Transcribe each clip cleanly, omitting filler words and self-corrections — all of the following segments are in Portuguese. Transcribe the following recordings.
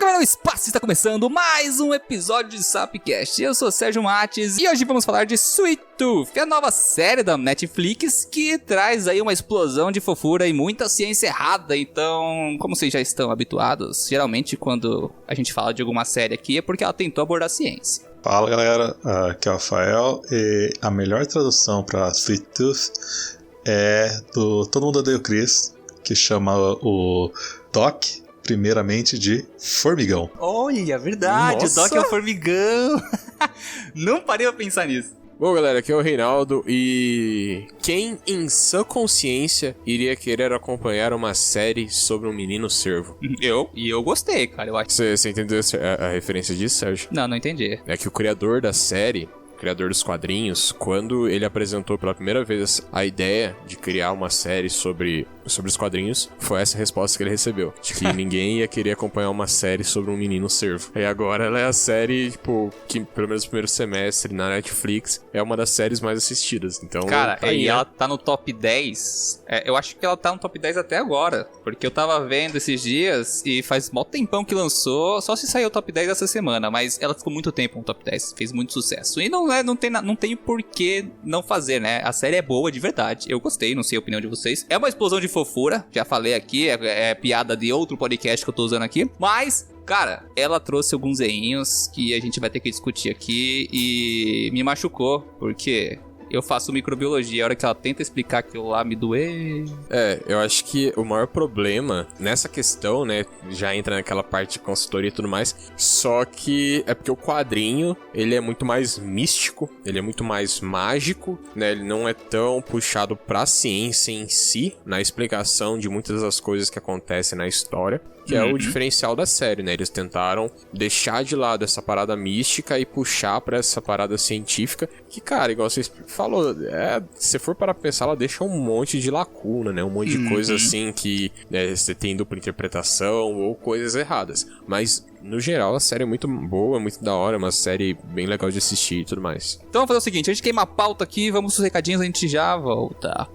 galera, o espaço está começando mais um episódio de Sapcast. Eu sou Sérgio Mates e hoje vamos falar de Sweet Tooth, a nova série da Netflix que traz aí uma explosão de fofura e muita ciência errada. Então, como vocês já estão habituados, geralmente quando a gente fala de alguma série aqui é porque ela tentou abordar a ciência. Fala galera, aqui é o Rafael e a melhor tradução para Sweet Tooth é do Todo Mundo Odeia o Chris, que chama o Doc primeiramente de formigão. Olha, verdade, Nossa. o Doc é o formigão. Não parei pra pensar nisso. Bom, galera, aqui é o Reinaldo e quem em sã consciência iria querer acompanhar uma série sobre um menino cervo? Eu gostei, cara, eu acho. Você entendeu a referência disso, Sérgio? Não entendi. É que o criador da série, criador dos quadrinhos, quando ele apresentou pela primeira vez a ideia de criar uma série sobre os quadrinhos, foi essa resposta que ele recebeu, de que ninguém ia querer acompanhar uma série sobre um menino cervo. E agora ela é a série, tipo, que pelo menos no primeiro semestre na Netflix é uma das séries mais assistidas. Então, cara, tá aí, e ela tá no top 10. Eu acho que ela tá no top 10 até agora, porque eu tava vendo esses dias e faz mó tempão que lançou, só se saiu o top 10 essa semana, mas ela ficou muito tempo no top 10, fez muito sucesso. E não tem por que não fazer, né? A série é boa de verdade, eu gostei, não sei a opinião de vocês. É uma explosão de fofura, já falei aqui, é piada de outro podcast que eu tô usando aqui, mas... cara, ela trouxe alguns errinhos que a gente vai ter que discutir aqui e me machucou, porque eu faço microbiologia, a hora que ela tenta explicar aquilo lá me doeu. Eu acho que o maior problema nessa questão, né, já entra naquela parte de consultoria e tudo mais, só que é porque o quadrinho, ele é muito mais místico, ele é muito mais mágico, né, ele não é tão puxado pra ciência em si, na explicação de muitas das coisas que acontecem na história, que é o diferencial da série, né? Eles tentaram deixar de lado essa parada mística e puxar pra essa parada científica, que, cara, igual você falou, se for para pensar, ela deixa um monte de lacuna, né? Um monte de coisa assim que você tem dupla interpretação ou coisas erradas. Mas, no geral, a série é muito boa, é muito da hora, é uma série bem legal de assistir e tudo mais. Então vamos fazer o seguinte, a gente queima a pauta aqui, vamos pros recadinhos, a gente já volta.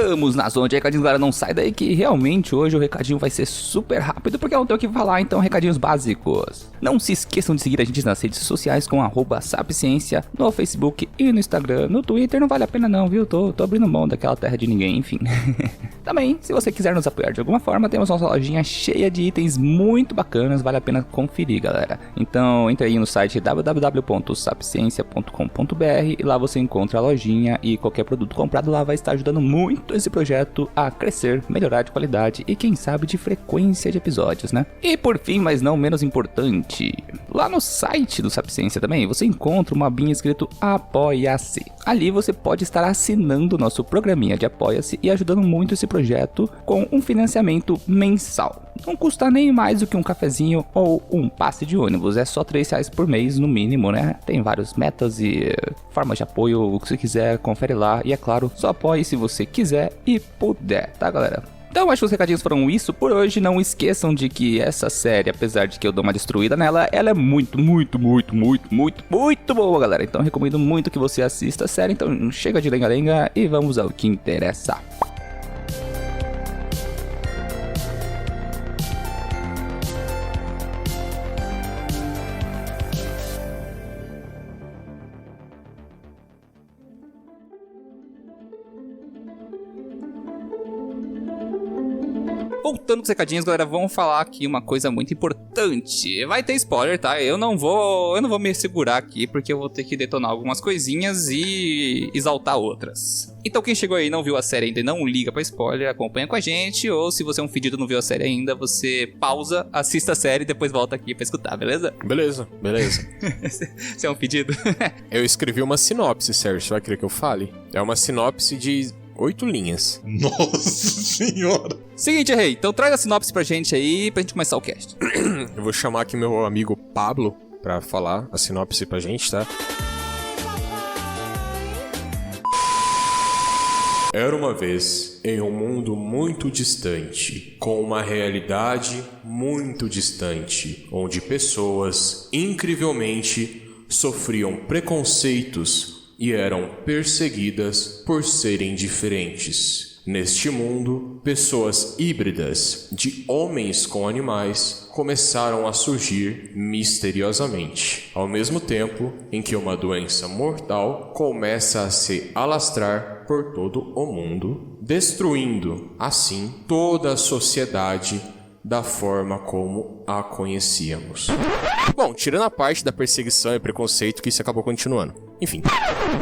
Vamos na zona de recadinhos, galera, não sai daí que realmente hoje o recadinho vai ser super rápido porque eu não tenho o que falar, então recadinhos básicos. Não se esqueçam de seguir a gente nas redes sociais com @sapciência, no Facebook e no Instagram. No Twitter não vale a pena não, viu? Tô abrindo mão daquela terra de ninguém, enfim. Também, se você quiser nos apoiar de alguma forma, temos nossa lojinha cheia de itens muito bacanas, vale a pena conferir, galera. Então, entre aí no site www.sapciencia.com.br e lá você encontra a lojinha e qualquer produto comprado lá vai estar ajudando muito esse projeto a crescer, melhorar de qualidade e quem sabe de frequência de episódios, né? E por fim, mas não menos importante, lá no site do Sapciência também você encontra uma abinha escrito Apoia-se. Ali você pode estar assinando o nosso programinha de Apoia-se e ajudando muito esse projeto com um financiamento mensal. Não custa nem mais do que um cafezinho ou um passe de ônibus, é só R$3 por mês no mínimo, né? Tem vários metas e formas de apoio, o que você quiser, confere lá. E é claro, só apoie se você quiser e puder, tá galera? Então acho que os recadinhos foram isso por hoje. Não esqueçam de que essa série, apesar de que eu dou uma destruída nela, ela é muito boa, galera. Então recomendo muito que você assista a série. Então chega de lenga-lenga e vamos ao que interessa. Voltando com os recadinhos, galera, vamos falar aqui uma coisa muito importante. Vai ter spoiler, tá? Eu não vou me segurar aqui, porque eu vou ter que detonar algumas coisinhas e exaltar outras. Então quem chegou aí e não viu a série ainda e não liga pra spoiler, acompanha com a gente. Ou se você é um fedido e não viu a série ainda, você pausa, assista a série e depois volta aqui pra escutar, beleza? Beleza. Você é um fedido? Eu escrevi uma sinopse, Sérgio, você vai querer que eu fale? É uma sinopse de 8 linhas. Nossa senhora! Seguinte, Rei, então traz a sinopse pra gente aí, pra gente começar o cast. Eu vou chamar aqui meu amigo Pablo pra falar a sinopse pra gente, tá? Era uma vez, em um mundo muito distante, com uma realidade muito distante, onde pessoas, incrivelmente, sofriam preconceitos e eram perseguidas por serem diferentes. Neste mundo, pessoas híbridas de homens com animais começaram a surgir misteriosamente, ao mesmo tempo em que uma doença mortal começa a se alastrar por todo o mundo, destruindo, assim, toda a sociedade da forma como a conhecíamos. Bom, tirando a parte da perseguição e preconceito que isso acabou continuando. Enfim,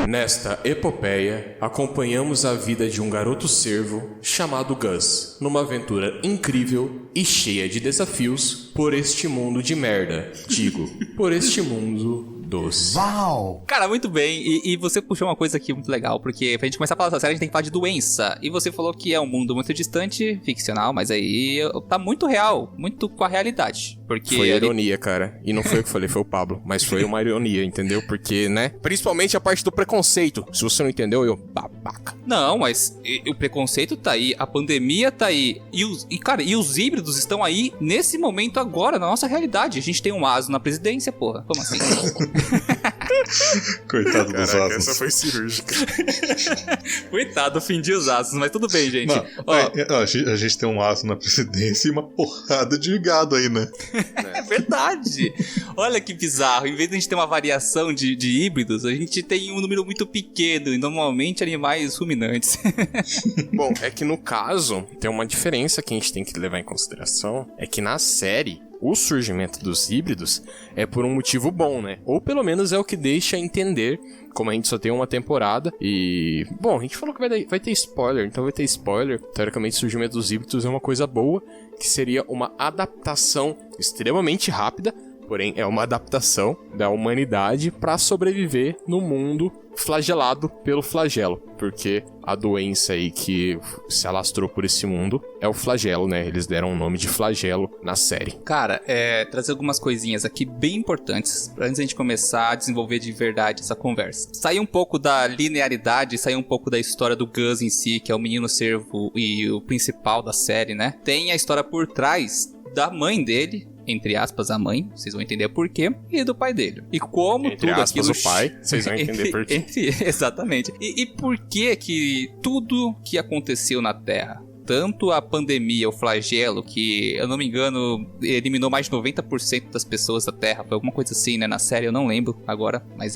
nesta epopeia, acompanhamos a vida de um garoto cervo chamado Gus, numa aventura incrível e cheia de desafios por este mundo de merda. Digo, por este mundo doce. Uau! Cara, muito bem. E você puxou uma coisa aqui muito legal, porque pra gente começar a falar dessa série, a gente tem que falar de doença. E você falou que é um mundo muito distante, ficcional, mas aí tá muito real, muito com a realidade. Porque foi ironia, cara. E não foi eu que falei, foi o Pablo. Mas foi uma ironia, entendeu? Porque, né? Principalmente a parte do preconceito. Se você não entendeu, eu babaca. Não, mas o preconceito tá aí, a pandemia tá aí. E os híbridos estão aí nesse momento agora, na nossa realidade. A gente tem um asno na presidência, porra. Como assim? Coitado dos asnos. Essa foi cirúrgica. Coitado, ofendi os asnos, mas tudo bem, gente. Não, a gente tem um asno na presidência e uma porrada de gado aí, né? É verdade. Olha que bizarro. Em vez de a gente ter uma variação de híbridos, a gente tem um número muito pequeno e normalmente animais ruminantes. Bom, é que no caso, tem uma diferença que a gente tem que levar em consideração. É que na série, o surgimento dos híbridos é por um motivo bom, né? Ou pelo menos é o que deixa entender, como a gente só tem uma temporada. E, bom, a gente falou que vai ter spoiler, então vai ter spoiler. Teoricamente, o surgimento dos híbridos é uma coisa boa, que seria uma adaptação extremamente rápida, porém é uma adaptação da humanidade para sobreviver no mundo flagelado pelo flagelo, porque a doença aí que se alastrou por esse mundo é o flagelo, né? Eles deram o nome de flagelo na série. Cara, trazer algumas coisinhas aqui bem importantes antes da gente começar a desenvolver de verdade essa conversa. Sair um pouco da linearidade, sair um pouco da história do Gus em si, que é o menino cervo e o principal da série, né? Tem a história por trás da mãe dele, entre aspas, a mãe, vocês vão entender por quê, e do pai dele. E como entre tudo aspas, aquilo... o pai, vocês vão entender por quê. Exatamente. E por que tudo que aconteceu na Terra, tanto a pandemia, o flagelo, que, eu não me engano, eliminou mais de 90% das pessoas da Terra, foi alguma coisa assim, né, na série, eu não lembro agora, mas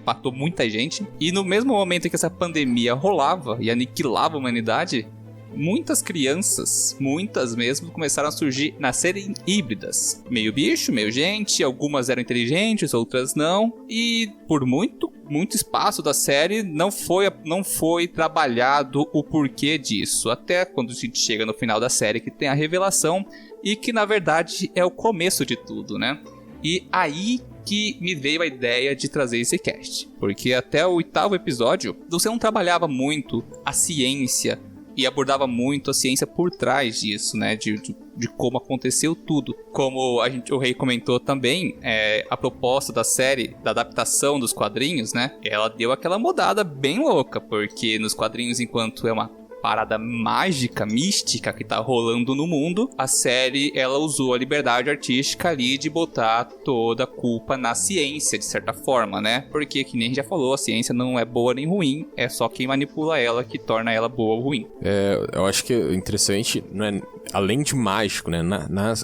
matou muita gente. E no mesmo momento em que essa pandemia rolava e aniquilava a humanidade, muitas crianças, muitas mesmo, começaram a surgir, nascerem híbridas. Meio bicho, meio gente, algumas eram inteligentes, outras não. E por muito espaço da série não foi trabalhado o porquê disso. Até quando a gente chega no final da série, que tem a revelação e que na verdade é o começo de tudo, né? E aí que me veio a ideia de trazer esse cast. Porque até o 8º episódio, você não trabalhava muito a ciência e abordava muito a ciência por trás disso, né? De como aconteceu tudo. Como o Rei comentou também, a proposta da série, da adaptação dos quadrinhos, né? Ela deu aquela mudada bem louca, porque nos quadrinhos, enquanto é uma parada mágica, mística que tá rolando no mundo, a série, ela usou a liberdade artística ali de botar toda a culpa na ciência, de certa forma, né? Porque, que nem a gente já falou, a ciência não é boa nem ruim, é só quem manipula ela que torna ela boa ou ruim. Eu acho que é interessante, né? Além de mágico, né?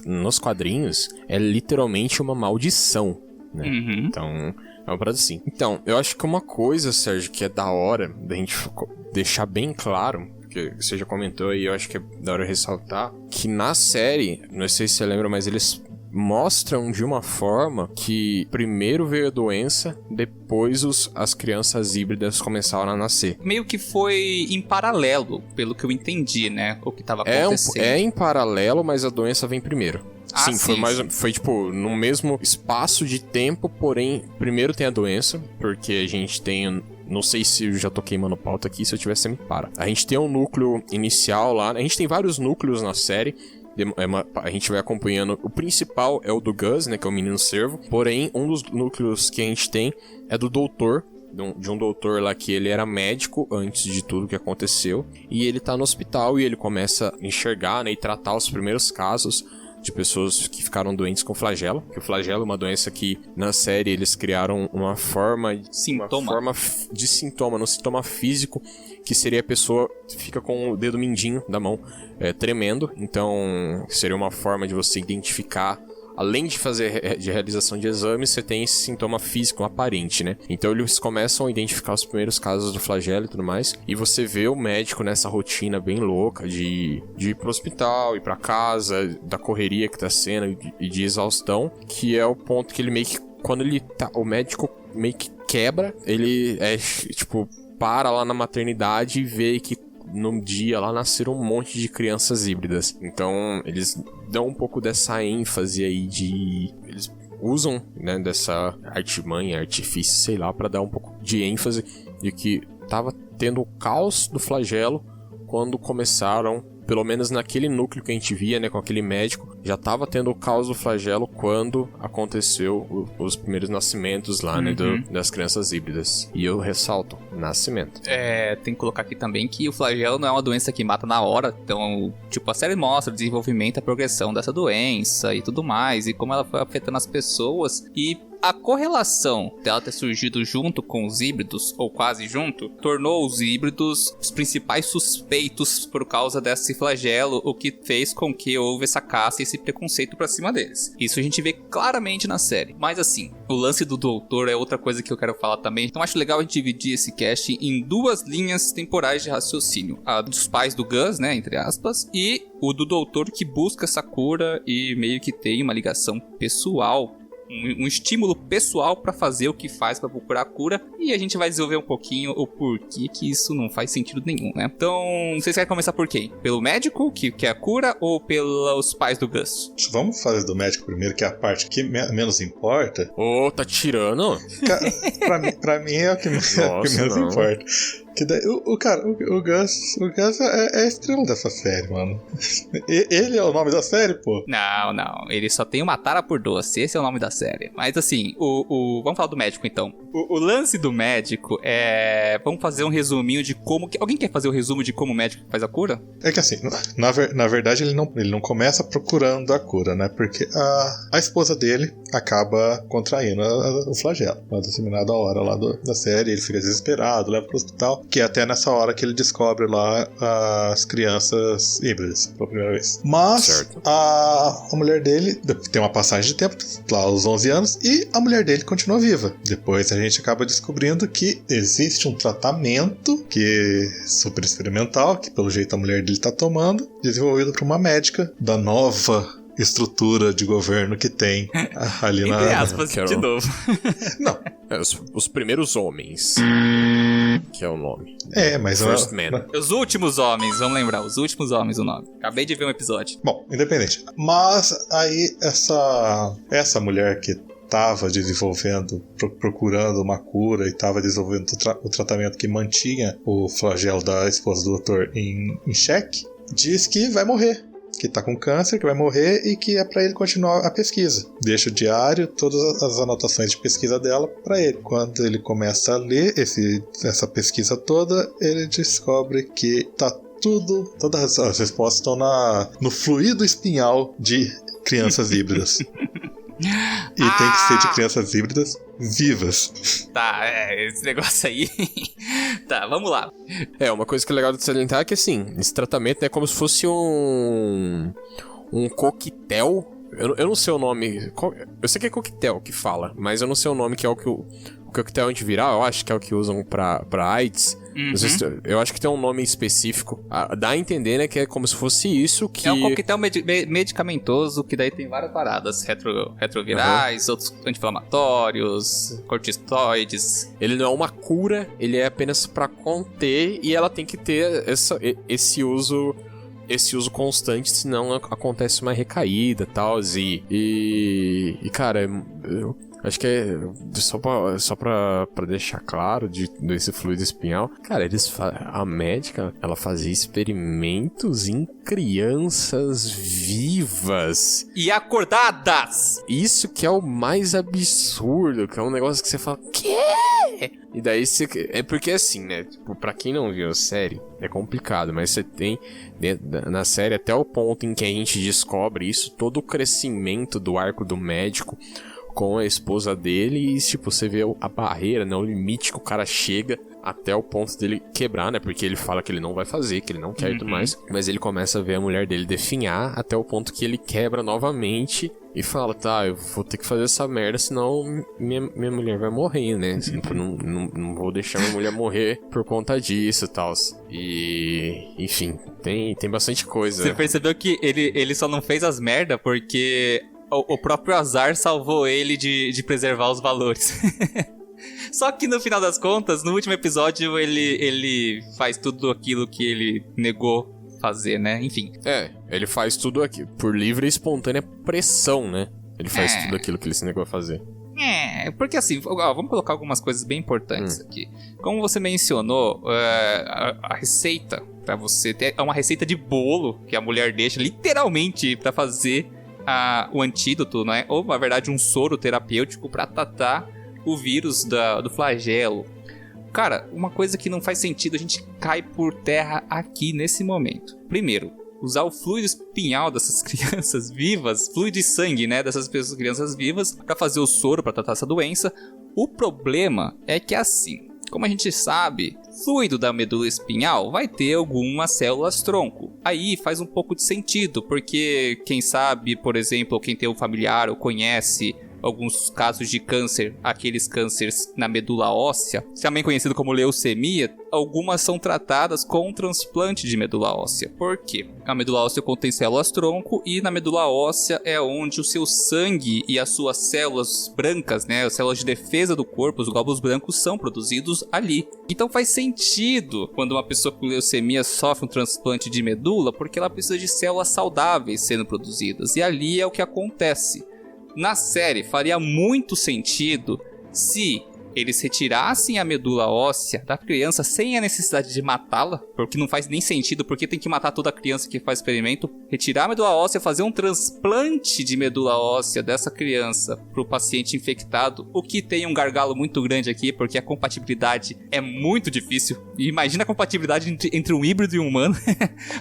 Nos quadrinhos, é literalmente uma maldição, né? Uhum. Então, é uma parada assim. Então, eu acho que uma coisa, Sérgio, que é da hora da gente deixar bem claro, que você já comentou e eu acho que é da hora ressaltar, que na série, não sei se você lembra, mas eles mostram de uma forma que primeiro veio a doença, depois as crianças híbridas começaram a nascer. Meio que foi em paralelo, pelo que eu entendi, né? O que tava acontecendo. É em paralelo, mas a doença vem primeiro. Ah, sim, foi tipo no mesmo espaço de tempo, porém primeiro tem a doença, porque a gente tem, não sei se eu já tô queimando pauta aqui, se eu tiver, você me para. A gente tem um núcleo inicial lá, a gente tem vários núcleos na série, a gente vai acompanhando, o principal é o do Gus, né, que é o menino cervo, porém um dos núcleos que a gente tem é do doutor, de um doutor lá que ele era médico antes de tudo que aconteceu. E ele tá no hospital e ele começa a enxergar, né, e tratar os primeiros casos de pessoas que ficaram doentes com flagelo. Que o flagelo é uma doença que, na série, eles criaram uma forma de sintoma, um sintoma físico, que seria a pessoa que fica com o dedo mindinho da mão tremendo. Então, seria uma forma de você identificar. Além de fazer de realização de exames, você tem esse sintoma físico aparente, né? Então eles começam a identificar os primeiros casos do flagelo e tudo mais. E você vê o médico nessa rotina bem louca de ir pro hospital, ir pra casa, da correria que tá sendo e de exaustão. Que é o ponto que ele meio que... Quando ele tá... O médico meio que quebra. Ele para lá na maternidade e vê que num dia lá nasceram um monte de crianças híbridas. Então eles dão um pouco dessa ênfase aí eles usam, né, dessa artimanha, artifício, sei lá, pra dar um pouco de ênfase de que tava tendo o caos do flagelo quando começaram, pelo menos naquele núcleo que a gente via, né, com aquele médico, já tava tendo o caos do flagelo quando aconteceu os primeiros nascimentos lá, né, das crianças híbridas. E eu ressalto, nascimento. Tem que colocar aqui também que o flagelo não é uma doença que mata na hora, então, a série mostra o desenvolvimento, a progressão dessa doença e tudo mais, e como ela foi afetando as pessoas, e a correlação dela ter surgido junto com os híbridos, ou quase junto, tornou os híbridos os principais suspeitos por causa desse flagelo, o que fez com que houve essa caça e esse preconceito pra cima deles. Isso a gente vê claramente na série. Mas assim, o lance do doutor é outra coisa que eu quero falar também. Então acho legal a gente dividir esse cast em duas linhas temporais de raciocínio. A dos pais do Gus, né, entre aspas, e o do doutor que busca essa cura e meio que tem uma ligação pessoal, um estímulo pessoal pra fazer o que faz pra procurar a cura, e a gente vai desenvolver um pouquinho o porquê que isso não faz sentido nenhum, né? Então, vocês querem começar por quem? Pelo médico, que é a cura, ou pelos pais do Gus? Vamos fazer do médico primeiro, que é a parte que menos importa. Tá tirando? Pra mim é o que menos importa. Que daí, o Gus é a estrela dessa série, mano. Ele é o nome da série, pô? Não. Ele só tem uma tara por doce. Esse é o nome da série. Mas assim, vamos falar do médico, então. O lance do médico é... Vamos fazer um resuminho de como... Alguém quer fazer o resumo de como o médico faz a cura? É que assim, na verdade ele não começa procurando a cura, né? Porque a esposa dele acaba contraindo o flagelo. Uma determinada hora lá da série, ele fica desesperado, leva pro hospital. Que é até nessa hora que ele descobre lá as crianças híbridas pela primeira vez. Mas a mulher dele tem uma passagem de tempo, lá aos 11 anos, e a mulher dele continua viva. Depois a gente acaba descobrindo que existe um tratamento que é super experimental, que pelo jeito a mulher dele tá tomando, desenvolvido por uma médica da nova estrutura de governo que tem ali na... Entre aspas, de novo. Não. Os primeiros homens, que é o nome. Mas... First Man. Os últimos homens, vamos lembrar. Os últimos homens, o nome. Acabei de ver um episódio. Bom, independente. Mas aí essa mulher que estava desenvolvendo, procurando uma cura e estava desenvolvendo o tratamento que mantinha o flagelo da esposa do doutor em xeque, diz que vai morrer. Que tá com câncer, que vai morrer e que é pra ele continuar a pesquisa. Deixa o diário, todas as anotações de pesquisa dela pra ele. Quando ele começa a ler essa pesquisa toda, ele descobre que todas as respostas estão no fluido espinhal de crianças híbridas. E tem que ser de crianças híbridas vivas. Tá, esse negócio aí. Tá, vamos lá. Uma coisa que é legal de salientar é que, assim, esse tratamento é como se fosse um coquetel. Eu não sei o nome. Eu sei que é coquetel que fala, mas eu não sei o nome, que é o que o coquetel antiviral, eu acho que é o que usam pra AIDS. Não sei se, eu acho que tem um nome específico. Dá a entender, né, que é como se fosse isso que... É um coquetel medicamentoso, que daí tem várias paradas. Retrovirais, outros anti-inflamatórios, corticoides. Ele não é uma cura, ele é apenas pra conter, e ela tem que ter esse uso constante, senão acontece uma recaída e tal. E cara, Acho que é só pra deixar claro desse fluido espinhal. Cara, a médica, ela fazia experimentos em crianças vivas. E acordadas! Isso que é o mais absurdo, que é um negócio que você fala, quê? E daí é porque assim, né? Tipo, pra quem não viu a série, é complicado, mas você tem na série até o ponto em que a gente descobre isso, todo o crescimento do arco do médico com a esposa dele e, tipo, você vê a barreira, né? O limite que o cara chega até o ponto dele quebrar, né? Porque ele fala que ele não vai fazer, que ele não quer e tudo mais. Mas ele começa a ver a mulher dele definhar até o ponto que ele quebra novamente e fala, tá, eu vou ter que fazer essa merda, senão minha mulher vai morrer, né? Tipo, não vou deixar minha mulher morrer por conta disso e tal. E, enfim, tem bastante coisa. Você percebeu que ele só não fez as merda porque o próprio azar salvou ele de preservar os valores. Só que no final das contas, no último episódio, ele faz tudo aquilo que ele negou fazer, né? Enfim. Ele faz tudo aqui por livre e espontânea pressão, né? Ele faz tudo aquilo que ele se negou a fazer. Porque assim, vamos colocar algumas coisas bem importantes aqui. Como você mencionou, a receita pra você ter é uma receita de bolo que a mulher deixa literalmente pra fazer o antídoto, né? Ou na verdade um soro terapêutico pra tratar o vírus do flagelo. Cara, uma coisa que não faz sentido, a gente cai por terra aqui nesse momento. Primeiro, usar o fluido espinhal dessas crianças vivas, fluido de sangue, né, dessas crianças vivas, pra fazer o soro pra tratar essa doença. O problema é que assim, como a gente sabe, fluido da medula espinhal vai ter algumas células tronco. Aí faz um pouco de sentido, porque quem sabe, por exemplo, quem tem um familiar ou conhece alguns casos de câncer, aqueles cânceres na medula óssea, também conhecido como leucemia, algumas são tratadas com um transplante de medula óssea. Por quê? A medula óssea contém células tronco e na medula óssea é onde o seu sangue e as suas células brancas, né, as células de defesa do corpo, os glóbulos brancos, são produzidos ali. Então faz sentido quando uma pessoa com leucemia sofre um transplante de medula, porque ela precisa de células saudáveis sendo produzidas, e ali é o que acontece. Na série, faria muito sentido se eles retirassem a medula óssea da criança sem a necessidade de matá-la, porque não faz nem sentido, porque tem que matar toda criança que faz experimento. Retirar a medula óssea, fazer um transplante de medula óssea dessa criança para o paciente infectado, o que tem um gargalo muito grande aqui, porque a compatibilidade é muito difícil. E imagina a compatibilidade entre um híbrido e um humano,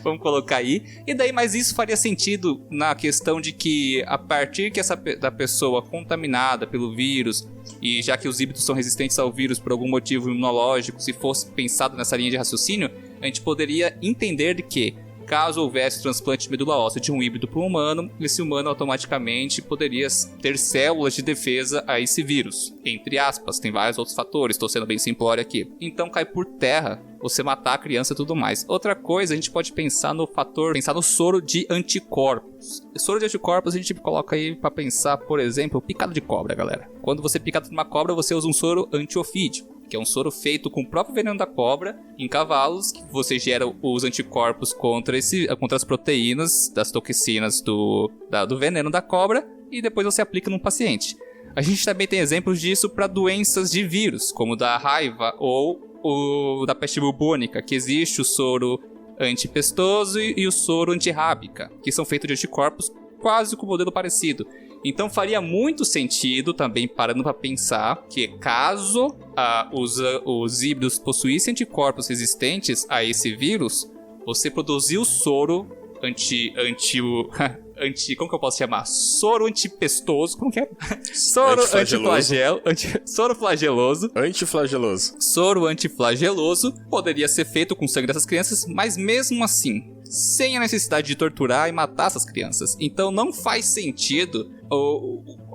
vamos colocar aí. E daí, mas isso faria sentido na questão de que a partir que da pessoa contaminada pelo vírus, e já que os híbridos são resistentes ao vírus por algum motivo imunológico, se fosse pensado nessa linha de raciocínio, a gente poderia entender de que, caso houvesse transplante de medula óssea de um híbrido para um humano, esse humano automaticamente poderia ter células de defesa a esse vírus. Entre aspas, tem vários outros fatores, estou sendo bem simplório aqui. Então cai por terra você matar a criança e tudo mais. Outra coisa, a gente pode pensar no soro de anticorpos. O soro de anticorpos a gente coloca aí para pensar, por exemplo, picado de cobra, galera. Quando você pica numa cobra, você usa um soro antiofídico, que é um soro feito com o próprio veneno da cobra em cavalos, que você gera os anticorpos contra as proteínas das toxinas do veneno da cobra, e depois você aplica num paciente. A gente também tem exemplos disso para doenças de vírus, como da raiva ou da peste bubônica, que existe o soro antipestoso e o soro antirrábica, que são feitos de anticorpos quase com um modelo parecido. Então faria muito sentido, também parando para pensar, que caso os híbridos possuíssem anticorpos resistentes a esse vírus, você produzir o soro como que eu posso chamar? Soro antipestoso, como que é? Soro antiflagelo, soro flageloso. Antiflageloso. Soro antiflageloso poderia ser feito com sangue dessas crianças, mas mesmo assim, sem a necessidade de torturar e matar essas crianças. Então não faz sentido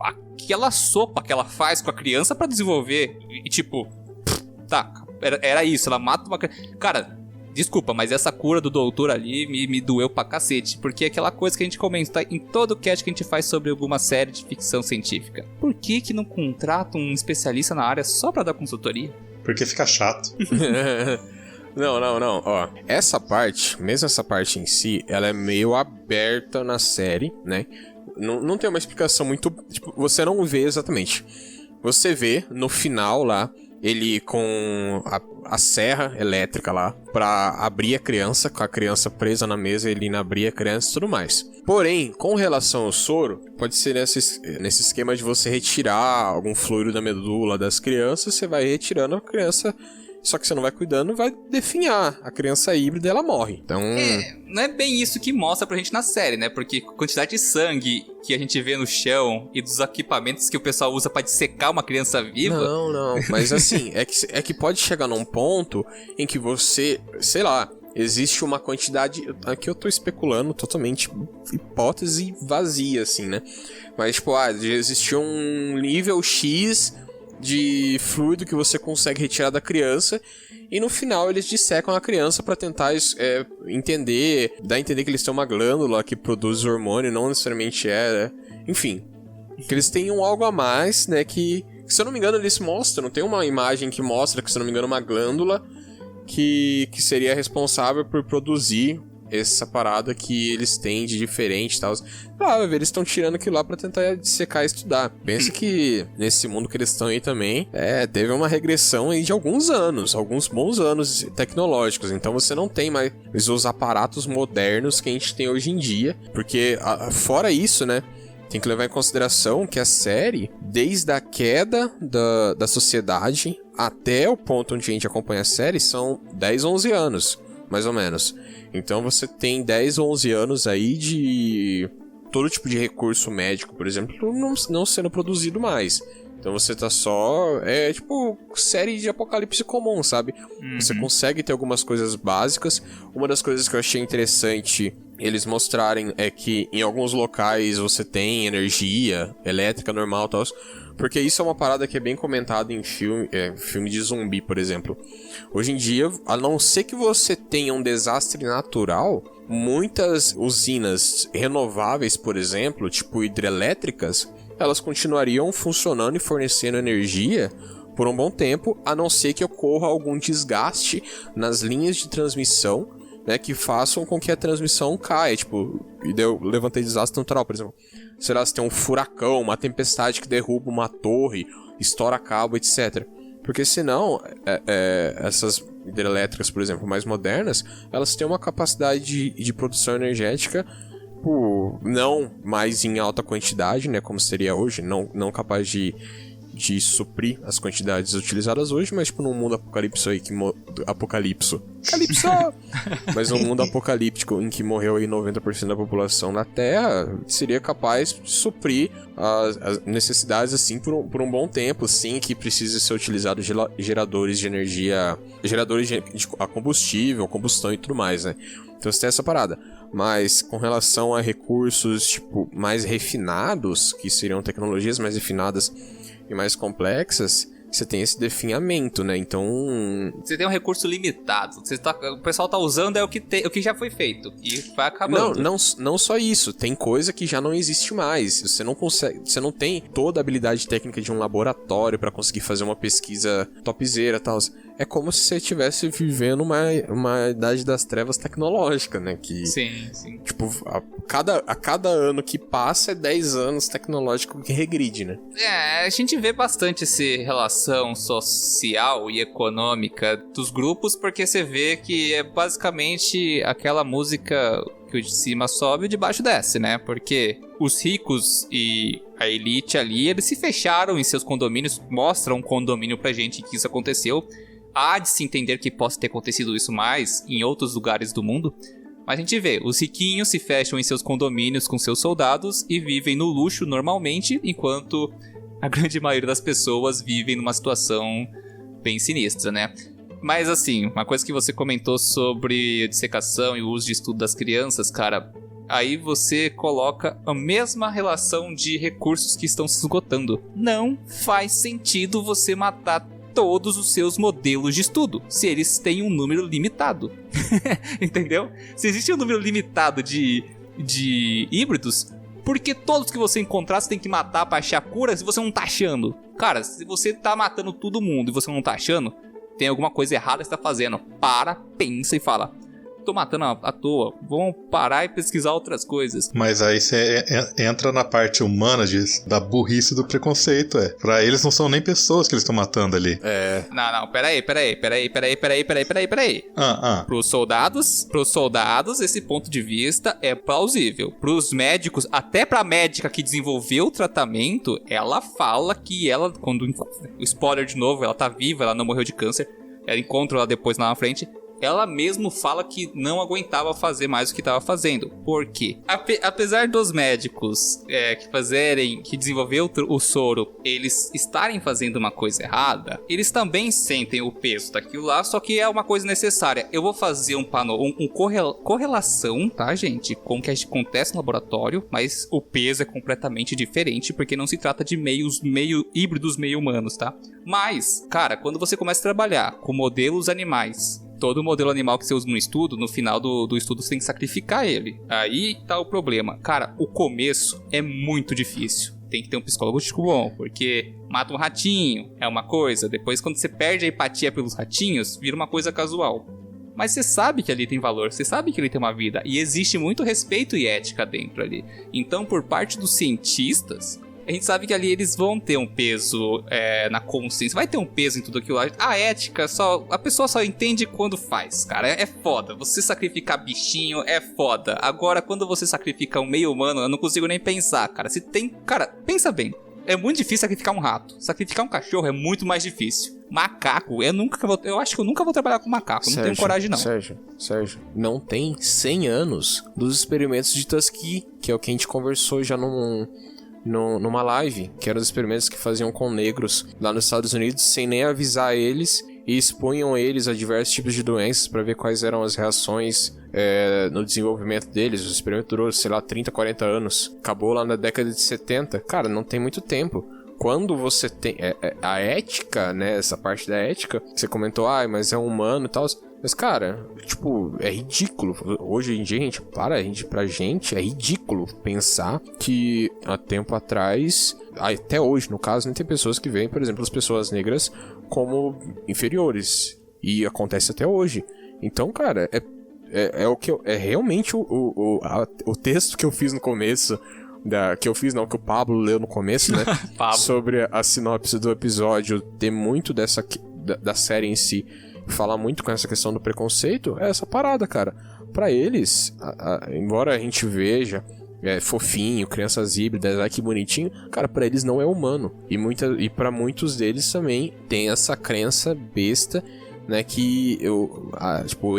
aquela sopa que ela faz com a criança pra desenvolver. E tipo, tá, era isso, ela mata uma criança. Cara, desculpa, mas essa cura do doutor ali me doeu pra cacete. Porque é aquela coisa que a gente comenta em todo o cast que a gente faz sobre alguma série de ficção científica. Por que não contrata um especialista na área só pra dar consultoria? Porque fica chato. Não. Ó, essa parte, mesmo essa parte em si, ela é meio aberta na série, né? Não tem uma explicação muito... Tipo, você não vê exatamente. Você vê no final lá, ele com a serra elétrica lá, pra abrir a criança, com a criança presa na mesa, ele abrir a criança e tudo mais. Porém, com relação ao soro, pode ser nesse esquema de você retirar algum fluido da medula das crianças, você vai retirando a criança... Só que você não vai cuidando, vai definhar. A criança híbrida, ela morre. Então... não é bem isso que mostra pra gente na série, né? Porque a quantidade de sangue que a gente vê no chão e dos equipamentos que o pessoal usa pra dissecar uma criança viva... Não. Mas assim, é que pode chegar num ponto em que você... Sei lá, existe uma quantidade... Aqui eu tô especulando totalmente hipótese vazia, assim, né? Mas, tipo, existe um nível X... de fluido que você consegue retirar da criança e no final eles dissecam a criança pra tentar entender, dar a entender que eles têm uma glândula que produz hormônio, não necessariamente enfim, que eles tenham algo a mais, né, que se eu não me engano eles mostram, tem uma imagem que mostra que se eu não me engano uma glândula que seria responsável por produzir essa parada que eles têm de diferente e tal. Eles estão tirando aquilo lá pra tentar dissecar e estudar. Pensa que nesse mundo que eles estão aí também, teve uma regressão aí de alguns bons anos tecnológicos. Então você não tem mais os aparatos modernos que a gente tem hoje em dia. Porque, fora isso, né, tem que levar em consideração que a série, desde a queda da sociedade até o ponto onde a gente acompanha a série, são 10, 11 anos, mais ou menos. Então você tem 10 ou 11 anos aí de todo tipo de recurso médico, por exemplo, não sendo produzido mais. Então você tá só... tipo série de apocalipse comum, sabe? Uhum. Você consegue ter algumas coisas básicas. Uma das coisas que eu achei interessante eles mostrarem é que em alguns locais você tem energia elétrica normal e tal. Porque isso é uma parada que é bem comentada em filme de zumbi, por exemplo. Hoje em dia, a não ser que você tenha um desastre natural, muitas usinas renováveis, por exemplo, tipo hidrelétricas, elas continuariam funcionando e fornecendo energia por um bom tempo, a não ser que ocorra algum desgaste nas linhas de transmissão, né, que façam com que a transmissão caia. Tipo, eu levantei desastre natural, por exemplo. Sei lá, se tem um furacão, uma tempestade que derruba uma torre, estoura cabo, etc. Porque senão, essas hidrelétricas, por exemplo, mais modernas, elas têm uma capacidade de produção energética, não mais em alta quantidade, né, como seria hoje, não capaz de suprir as quantidades utilizadas hoje, mas tipo num mundo apocalipse aí mas num mundo apocalíptico em que morreu aí 90% da população na Terra, seria capaz de suprir as necessidades assim por um bom tempo, sim, que precisa ser utilizado geradores de energia, geradores de combustível, combustão e tudo mais, né? Então você tem essa parada. Mas com relação a recursos tipo mais refinados, que seriam tecnologias mais refinadas e mais complexas, você tem esse definhamento, né? Então... Você tem um recurso limitado. O pessoal tá usando o que já foi feito. E vai acabando. Não só isso. Tem coisa que já não existe mais. Você não consegue... Você não tem toda a habilidade técnica de um laboratório pra conseguir fazer uma pesquisa topzera e tal. É como se você estivesse vivendo uma idade das trevas tecnológica, né? Que, sim. Tipo, a cada ano que passa é 10 anos tecnológico que regride, né? A gente vê bastante essa relação social e econômica dos grupos, porque você vê que é basicamente aquela música que o de cima sobe e o de baixo desce, né? Porque os ricos e a elite ali, eles se fecharam em seus condomínios, mostram um condomínio pra gente que isso aconteceu. Há de se entender que possa ter acontecido isso mais em outros lugares do mundo, mas a gente vê, os riquinhos se fecham em seus condomínios com seus soldados e vivem no luxo normalmente, enquanto a grande maioria das pessoas vivem numa situação bem sinistra, né? Mas assim, uma coisa que você comentou sobre dissecação e o uso de estudo das crianças, cara, aí você coloca a mesma relação de recursos que estão se esgotando. Não faz sentido você matar todos os seus modelos de estudo, se eles têm um número limitado. Entendeu? Se existe um número limitado de híbridos, por que todos que você encontrar você tem que matar pra achar cura se você não tá achando? Cara, se você tá matando todo mundo e você não tá achando, tem alguma coisa errada que você tá fazendo. Pensa e fala: tô matando à toa. Vamos parar e pesquisar outras coisas. Mas aí você entra na parte humana da burrice do preconceito, Pra eles não são nem pessoas que eles estão matando ali. Não, peraí. Pros soldados, esse ponto de vista é plausível. Pros médicos, até pra médica que desenvolveu o tratamento, ela fala que ela, quando... O spoiler de novo, ela tá viva, ela não morreu de câncer. Ela encontra ela depois lá na frente. Ela mesmo fala que não aguentava fazer mais o que estava fazendo. Por quê? Apesar dos médicos que desenvolveu o soro, eles estarem fazendo uma coisa errada, eles também sentem o peso daquilo lá, só que é uma coisa necessária. Eu vou fazer correlação, tá, gente, com o que acontece no laboratório, mas o peso é completamente diferente, porque não se trata de meio híbridos, meio humanos, tá? Mas, cara, quando você começa a trabalhar com modelos animais, todo modelo animal que você usa no estudo, no final do estudo você tem que sacrificar ele. Aí tá o problema. Cara, o começo é muito difícil. Tem que ter um psicólogo bom, porque mata um ratinho, é uma coisa. Depois, quando você perde a empatia pelos ratinhos, vira uma coisa casual. Mas você sabe que ali tem valor, você sabe que ele tem uma vida. E existe muito respeito e ética dentro ali. Então, por parte dos cientistas... A gente sabe que ali eles vão ter um peso na consciência. Vai ter um peso em tudo aquilo lá. A ética, a pessoa só entende quando faz, cara. É foda. Você sacrificar bichinho é foda. Agora, quando você sacrifica um meio humano, eu não consigo nem pensar, cara. Cara, pensa bem. É muito difícil sacrificar um rato. Sacrificar um cachorro é muito mais difícil. Macaco, eu acho que eu nunca vou trabalhar com macaco. Não tenho coragem, não. Sérgio, não tem 100 anos dos experimentos de Tuskegee, que é o que a gente conversou já numa live, que eram os experimentos que faziam com negros lá nos Estados Unidos, sem nem avisar eles, e expunham eles a diversos tipos de doenças para ver quais eram as reações no desenvolvimento deles. O experimento durou, 30, 40 anos. Acabou lá na década de 70. Cara, não tem muito tempo. Quando você tem a ética, né, essa parte da ética, você comentou, mas é humano e tal... Mas, cara, é ridículo. Hoje em dia, pra gente, é ridículo pensar que há tempo atrás, até hoje, no caso, tem pessoas que veem, por exemplo, as pessoas negras como inferiores. E acontece até hoje. Então, cara, é realmente o texto que eu fiz no começo, que o Pablo leu no começo, né? Sobre a sinopse do episódio, ter muito da série em si, falar muito com essa questão do preconceito, é essa parada, cara. Pra eles, embora a gente veja fofinho, crianças híbridas, que bonitinho, cara, pra eles não é humano. E pra muitos deles também tem essa crença besta, né, que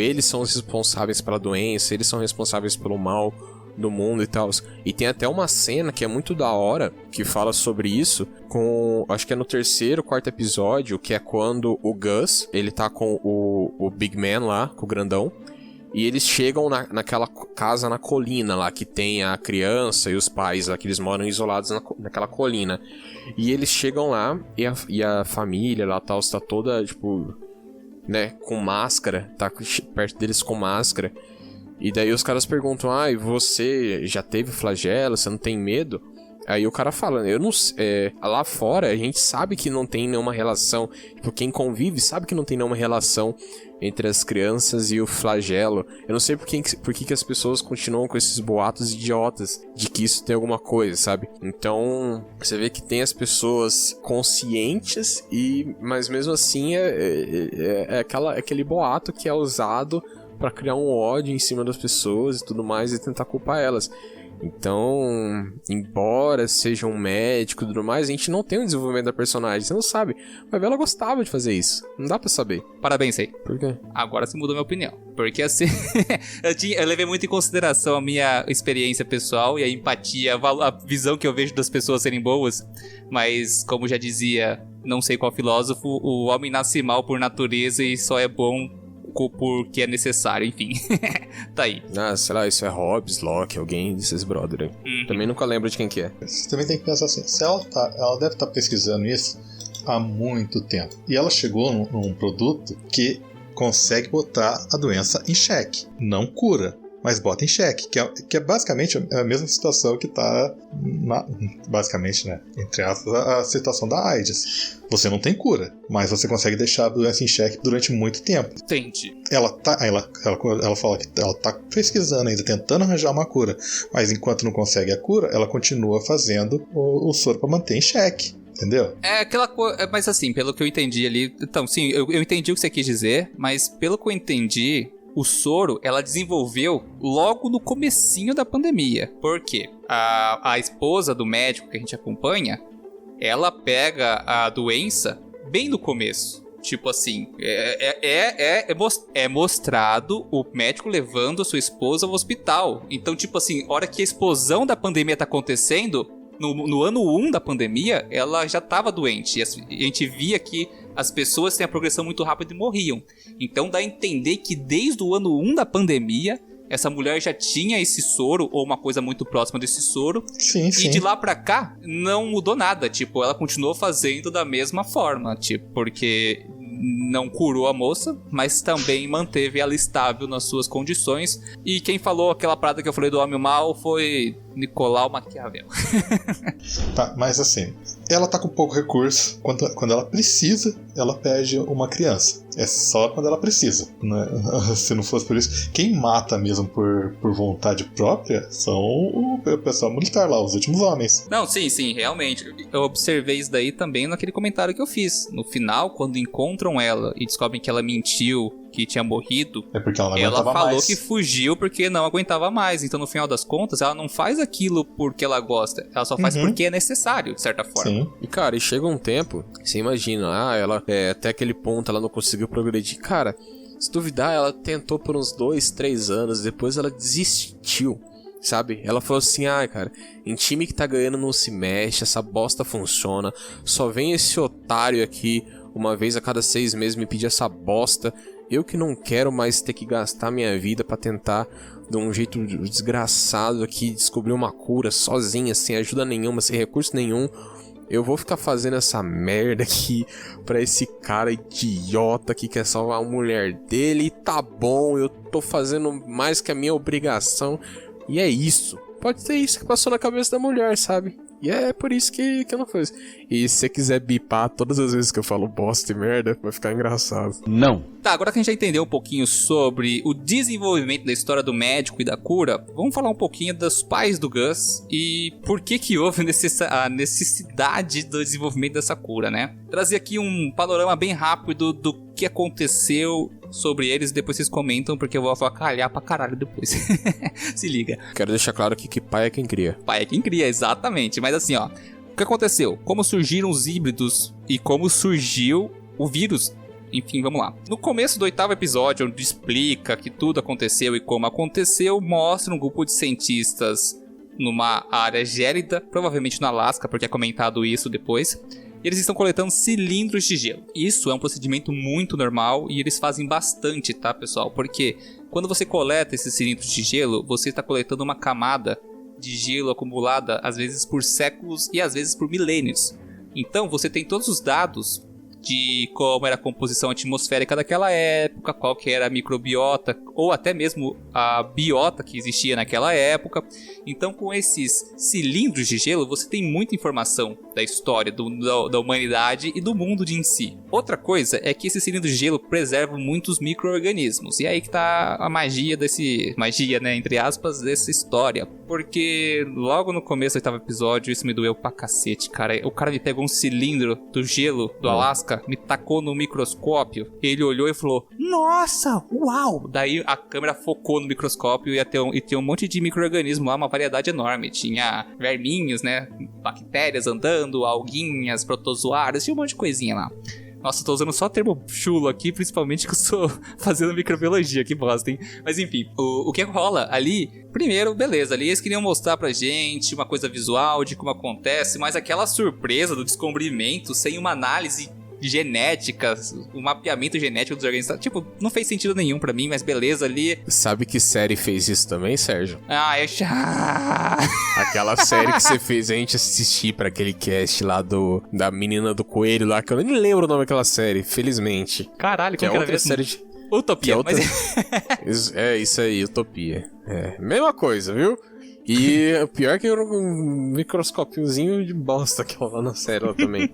eles são os responsáveis pela doença, eles são responsáveis pelo mal do mundo e tal. E tem até uma cena que é muito da hora, que fala sobre isso, acho que é no 3º, 4º episódio, que é quando o Gus, ele tá com o Big Man lá, com o grandão, e eles chegam naquela casa na colina lá, que tem a criança e os pais lá, que eles moram isolados naquela colina. E eles chegam lá, e a família lá tal, está toda, né, com máscara, tá perto deles com máscara. E daí os caras perguntam, você já teve flagelo, você não tem medo? Aí o cara fala, eu não lá fora a gente sabe que não tem nenhuma relação, quem convive sabe que não tem nenhuma relação entre as crianças e o flagelo. Eu não sei por que as pessoas continuam com esses boatos idiotas de que isso tem alguma coisa, sabe? Então, você vê que tem as pessoas conscientes, mas mesmo assim aquele boato que é usado pra criar um ódio em cima das pessoas e tudo mais, e tentar culpar elas. Então, embora seja um médico e tudo mais, a gente não tem um desenvolvimento da personagem, você não sabe. Mas ela gostava de fazer isso, não dá pra saber. Parabéns aí. Por quê? Agora você mudou minha opinião. Porque assim, eu levei muito em consideração a minha experiência pessoal e a empatia, a visão que eu vejo das pessoas serem boas. Mas, como já dizia, não sei qual filósofo, o homem nasce mal por natureza e só é bom porque é necessário, enfim. Tá aí. Sei lá, isso é Hobbes, Locke, alguém desses brother aí. Também nunca lembro de quem que é. Você também tem que pensar assim, se ela deve estar pesquisando isso há muito tempo. E ela chegou num produto que consegue botar a doença em xeque. Não cura, mas bota em xeque, que é basicamente a mesma situação que tá, basicamente, né, entre aspas, a situação da AIDS. Você não tem cura, mas você consegue deixar a doença em xeque durante muito tempo. Entendi. Ela fala que ela tá pesquisando ainda, tentando arranjar uma cura, mas enquanto não consegue a cura, ela continua fazendo o soro para manter em xeque. Entendeu? É aquela coisa. Mas assim, pelo que eu entendi ali. Então, sim, eu entendi o que você quis dizer, mas pelo que eu entendi, o soro ela desenvolveu logo no comecinho da pandemia. Por quê? A esposa do médico que a gente acompanha, ela pega a doença bem no começo. Tipo assim, é mostrado o médico levando a sua esposa ao hospital. Então, tipo assim, a hora que a explosão da pandemia tá acontecendo, no ano 1 da pandemia, ela já estava doente. E a gente via que as pessoas têm a progressão muito rápida e morriam. Então dá a entender que desde o ano 1 da pandemia, essa mulher já tinha esse soro, ou uma coisa muito próxima desse soro. Sim. E de lá pra cá, não mudou nada. Tipo, ela continuou fazendo da mesma forma. Tipo, porque não curou a moça, mas também manteve ela estável nas suas condições. E quem falou aquela parada que eu falei do homem mal foi Nicolau Maquiavel. Tá, mas assim, ela tá com pouco recurso. Quando ela precisa, ela pede uma criança. É só quando ela precisa, né? Se não fosse por isso, quem mata mesmo por vontade própria são o pessoal militar lá, os últimos homens. Não, sim, realmente. Eu observei isso daí também naquele comentário que eu fiz. No final, quando encontram ela e descobrem que ela mentiu, que tinha morrido, é porque ela não aguentava falou mais. Que fugiu porque não aguentava mais. Então, no final das contas, ela não faz aquilo porque ela gosta. Ela só faz porque é necessário, de certa forma. Sim. E, cara, e chega um tempo, você imagina, ela até aquele ponto ela não conseguiu progredir. Cara, se duvidar, ela tentou por uns 2, 3 anos, depois ela desistiu, sabe? Ela falou assim, cara, em time que tá ganhando não se mexe, essa bosta funciona, só vem esse otário aqui uma vez a cada 6 meses me pedir essa bosta. Eu que não quero mais ter que gastar minha vida pra tentar, de um jeito desgraçado aqui, descobrir uma cura sozinha, sem ajuda nenhuma, sem recurso nenhum. Eu vou ficar fazendo essa merda aqui pra esse cara idiota que quer salvar a mulher dele. E tá bom, eu tô fazendo mais que a minha obrigação. E é isso. Pode ser isso que passou na cabeça da mulher, sabe? E é por isso que eu não fiz. E se você quiser bipar todas as vezes que eu falo bosta e merda, vai ficar engraçado. Não. Tá, agora que a gente já entendeu um pouquinho sobre o desenvolvimento da história do médico e da cura, vamos falar um pouquinho dos pais do Gus e por que houve a necessidade do desenvolvimento dessa cura, né? Trazer aqui um panorama bem rápido do que aconteceu sobre eles, depois vocês comentam, porque eu vou avacalhar pra caralho depois. Se liga. Quero deixar claro aqui que pai é quem cria. Pai é quem cria, exatamente. Mas assim, ó, o que aconteceu? Como surgiram os híbridos e como surgiu o vírus? Enfim, vamos lá. No começo do 8º episódio, onde explica que tudo aconteceu e como aconteceu, mostra um grupo de cientistas numa área gélida, provavelmente no Alasca, porque é comentado isso depois. E eles estão coletando cilindros de gelo. Isso é um procedimento muito normal e eles fazem bastante, tá, pessoal? Porque quando você coleta esses cilindros de gelo, você está coletando uma camada de gelo acumulada, às vezes por séculos e às vezes por milênios. Então você tem todos os dados de como era a composição atmosférica daquela época, qual que era a microbiota, ou até mesmo a biota que existia naquela época. Então, com esses cilindros de gelo, você tem muita informação da história da humanidade e do mundo em si. Outra coisa é que esses cilindros de gelo preservam muitos micro-organismos. E aí que tá a magia né, entre aspas, dessa história. Porque logo no começo do 8º episódio, isso me doeu pra cacete, cara. O cara me pegou um cilindro do gelo do Alasca, me tacou no microscópio, ele olhou e falou, nossa, uau! Daí a câmera focou no microscópio e tinha um monte de micro-organismo lá, uma variedade enorme. Tinha verminhos, né, bactérias andando, alguinhas, protozoários, tinha um monte de coisinha lá. Nossa, eu tô usando só termo chulo aqui, principalmente que eu estou fazendo microbiologia, que bosta, hein? Mas enfim, o que rola ali, primeiro, beleza, ali eles queriam mostrar pra gente uma coisa visual de como acontece, mas aquela surpresa do descobrimento sem uma análise genética, o mapeamento genético dos organismos, tipo, não fez sentido nenhum pra mim, mas beleza ali. Sabe que série fez isso também, Sérgio? É chato. Aquela série que você fez a gente assistir pra aquele cast lá da menina do coelho lá, que eu nem lembro o nome daquela série, felizmente. Caralho, que como é que era outra série Utopia, outra... mas... Isso aí, utopia. Mesma coisa, viu? E pior que um microscópiozinho de bosta que lá na série lá também.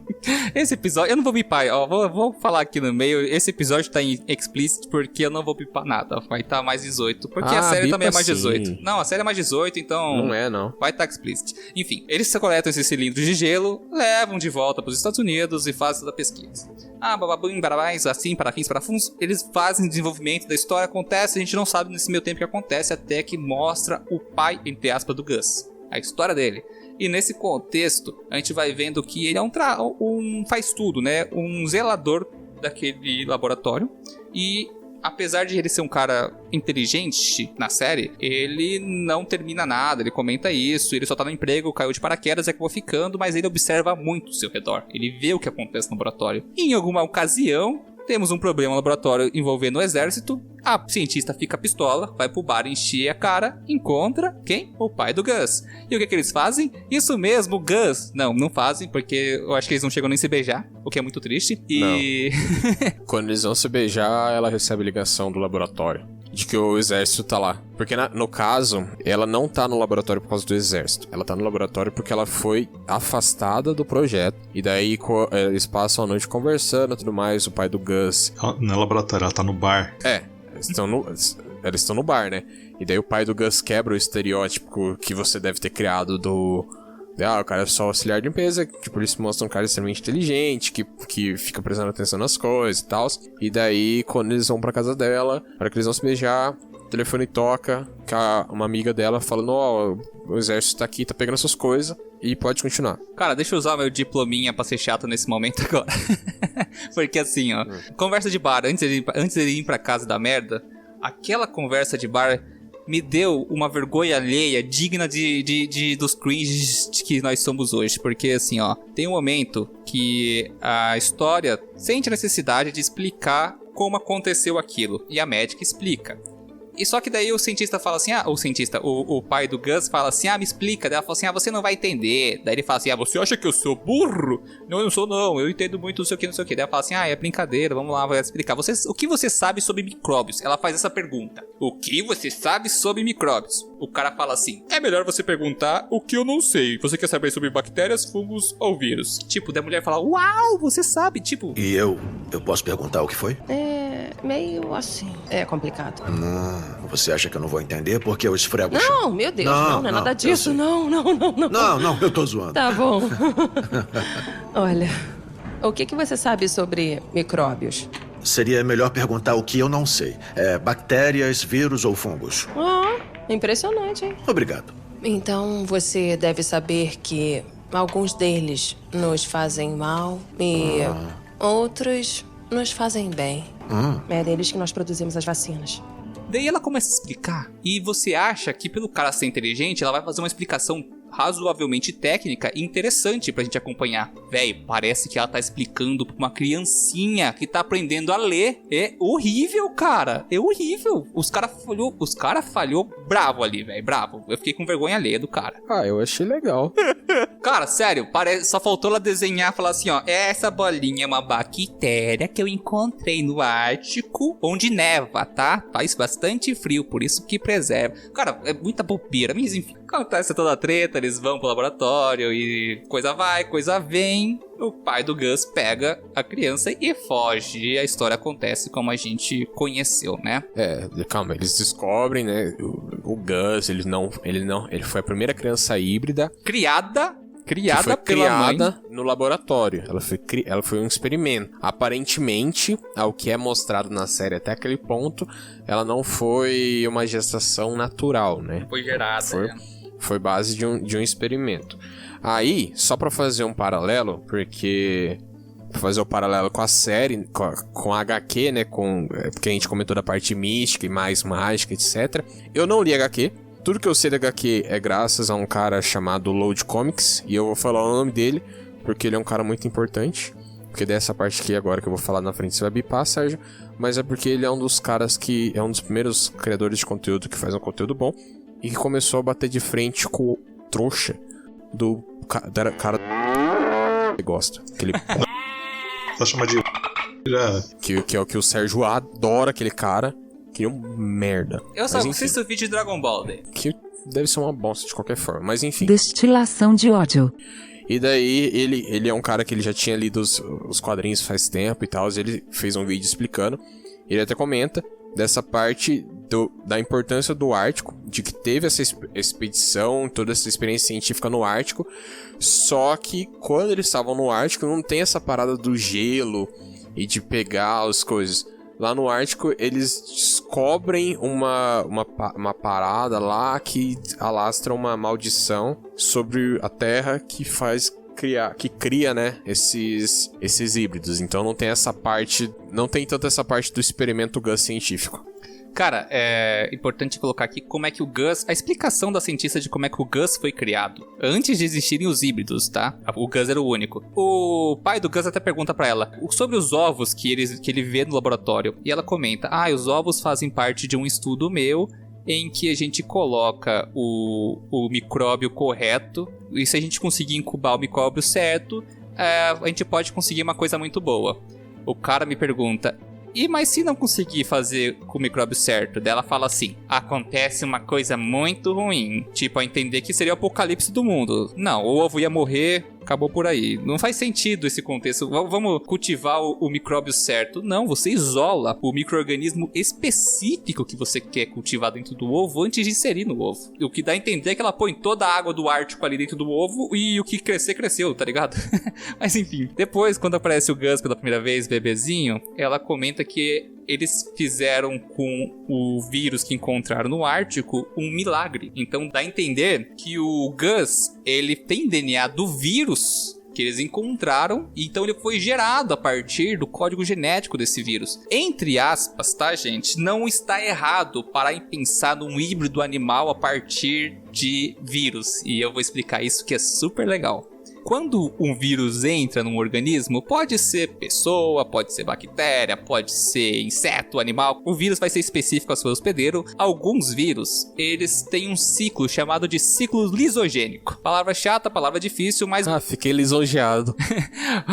Esse episódio, eu não vou bipar, ó, vou falar aqui no meio, esse episódio tá em explicit porque eu não vou bipar nada, vai tá mais 18, porque a série também é mais 18. Sim. Não, a série é mais 18, então... Não. Vai tá explicit. Enfim, eles coletam esses cilindros de gelo, levam de volta pros Estados Unidos e fazem da pesquisa. Bababum, barabás, assim, para fins, para fundos, eles fazem desenvolvimento da história, acontece, a gente não sabe nesse meio tempo que acontece, até que mostra o pai, entre aspas, do Gus, a história dele. E nesse contexto, a gente vai vendo que ele é um faz tudo, né? Um zelador daquele laboratório. E apesar de ele ser um cara inteligente na série, ele não termina nada, ele comenta isso, ele só tá no emprego, caiu de paraquedas e acabou ficando, mas ele observa muito o seu redor. Ele vê o que acontece no laboratório. E em alguma ocasião, temos um problema no laboratório envolvendo o exército. A cientista fica pistola, vai pro bar encher a cara, encontra quem? O pai do Gus. E o que eles fazem? Isso mesmo, Gus. Não fazem, porque eu acho que eles não chegam nem a se beijar, o que é muito triste. E... Quando eles vão se beijar, ela recebe ligação do laboratório de que o exército tá lá. Porque no caso, ela não tá no laboratório por causa do exército. Ela tá no laboratório porque ela foi afastada do projeto. E daí eles passam a noite conversando e tudo mais. O pai do Gus... Não é laboratório, ela tá no bar. Eles estão no bar, né? E daí o pai do Gus quebra o estereótipo que você deve ter criado do... o cara é só auxiliar de limpeza, tipo, eles mostram um cara extremamente inteligente, que fica prestando atenção nas coisas e tal. E daí, quando eles vão pra casa dela, para que eles vão se beijar, o telefone toca, uma amiga dela falando, o exército tá aqui, tá pegando suas coisas, e pode continuar. Cara, deixa eu usar meu diplominha pra ser chato nesse momento agora. Porque assim, ó, conversa de bar, antes de ir pra casa da merda, aquela conversa de bar... me deu uma vergonha alheia digna dos cringes que nós somos hoje. Porque assim, ó, tem um momento que a história sente a necessidade de explicar como aconteceu aquilo. E a médica explica. E só que daí o cientista fala assim, o pai do Gus fala assim, me explica. Daí ela fala assim, você não vai entender. Daí ele fala assim, você acha que eu sou burro? Não, eu não sou não, eu entendo muito não sei o que. Daí ela fala assim, é brincadeira, vamos lá, vou explicar. O que você sabe sobre micróbios? Ela faz essa pergunta. O que você sabe sobre micróbios? O cara fala assim, é melhor você perguntar o que eu não sei. Você quer saber sobre bactérias, fungos ou vírus? Tipo, da mulher fala, uau, você sabe, tipo... E eu posso perguntar o que foi? Meio assim. É complicado. Você acha que eu não vou entender porque eu esfrego o chão? Não, meu Deus, não é nada disso. Não. Não, eu tô zoando. Tá bom. Olha, o que você sabe sobre micróbios? Seria melhor perguntar o que eu não sei. Bactérias, vírus ou fungos? Impressionante, hein? Obrigado. Então você deve saber que alguns deles nos fazem mal e outros nos fazem bem. É deles que nós produzimos as vacinas. Daí ela começa a explicar, e você acha que pelo cara ser inteligente, ela vai fazer uma explicação razoavelmente técnica e interessante pra gente acompanhar. Véi, parece que ela tá explicando pra uma criancinha que tá aprendendo a ler. É horrível, cara. É horrível. Os cara falhou bravo ali, velho. Bravo. Eu fiquei com vergonha alheia do cara. Eu achei legal. Cara, sério, só faltou ela desenhar e falar assim, ó, essa bolinha é uma bactéria que eu encontrei no Ártico, onde neva, tá? Faz bastante frio, por isso que preserva. Cara, é muita bobeira, mas enfim. Acontece toda a treta, eles vão pro laboratório e coisa vai, coisa vem. O pai do Gus pega a criança e foge. E a história acontece como a gente conheceu, né? Calma, eles descobrem, né? O Gus, ele foi a primeira criança híbrida criada pela mãe no laboratório. Ela foi um experimento. Aparentemente, ao que é mostrado na série até aquele ponto, ela não foi uma gestação natural, né? Foi gerada. Foi base de um experimento. Aí, só pra fazer um paralelo, porque com a série, com a HQ, né? Porque a gente comentou da parte mística e mais mágica, etc. Eu não li HQ. Tudo que eu sei da HQ é graças a um cara chamado Load Comics. E eu vou falar o nome dele, porque ele é um cara muito importante. Porque dessa parte aqui agora que eu vou falar na frente você vai bipar, Sérgio. Mas é porque ele é um dos caras que... é um dos primeiros criadores de conteúdo que faz um conteúdo bom. E que começou a bater de frente com o trouxa do cara que gosta. Só chama de... Já. Que é o que o Sérgio adora, aquele cara. Que é um merda. Eu só Mas, assisto vídeo de Dragon Ball daí. Que deve ser uma bosta de qualquer forma, mas enfim. Destilação de ódio. E daí, ele é um cara que ele já tinha lido os quadrinhos faz tempo e tal, ele fez um vídeo explicando. Ele até comenta dessa parte da importância do Ártico, de que teve essa expedição, toda essa experiência científica no Ártico, só que quando eles estavam no Ártico não tem essa parada do gelo e de pegar as coisas. Lá no Ártico, eles descobrem uma parada lá que alastra uma maldição sobre a Terra que cria, né, esses híbridos. Então não tem tanto essa parte do experimento Gus científico. Cara, é importante colocar aqui como é que o Gus... A explicação da cientista de como é que o Gus foi criado. Antes de existirem os híbridos, tá? O Gus era o único. O pai do Gus até pergunta pra ela sobre os ovos que ele vê no laboratório. E ela comenta, os ovos fazem parte de um estudo meu em que a gente coloca o micróbio correto. E se a gente conseguir incubar o micróbio certo, a gente pode conseguir uma coisa muito boa. O cara me pergunta... Mas se não conseguir fazer com o micróbio certo? Daí ela fala assim, acontece uma coisa muito ruim. Tipo, a entender que seria o apocalipse do mundo. Não, o ovo ia morrer, acabou por aí. Não faz sentido esse contexto. Vamos cultivar o micróbio certo. Não, você isola o micro-organismo específico que você quer cultivar dentro do ovo antes de inserir no ovo. O que dá a entender é que ela põe toda a água do Ártico ali dentro do ovo e o que crescer, cresceu, tá ligado? Mas enfim, depois, quando aparece o Gus pela primeira vez, bebezinho, ela comenta que eles fizeram com o vírus que encontraram no Ártico um milagre. Então dá a entender que o Gus, ele tem DNA do vírus que eles encontraram, então ele foi gerado a partir do código genético desse vírus. Entre aspas, tá, gente? Não está errado parar em pensar num híbrido animal a partir de vírus. E eu vou explicar isso que é super legal. Quando um vírus entra num organismo, pode ser pessoa, pode ser bactéria, pode ser inseto, animal. O vírus vai ser específico ao seu hospedeiro. Alguns vírus, eles têm um ciclo chamado de ciclo lisogênico. Palavra chata, palavra difícil, mas... Fiquei lisonjeado.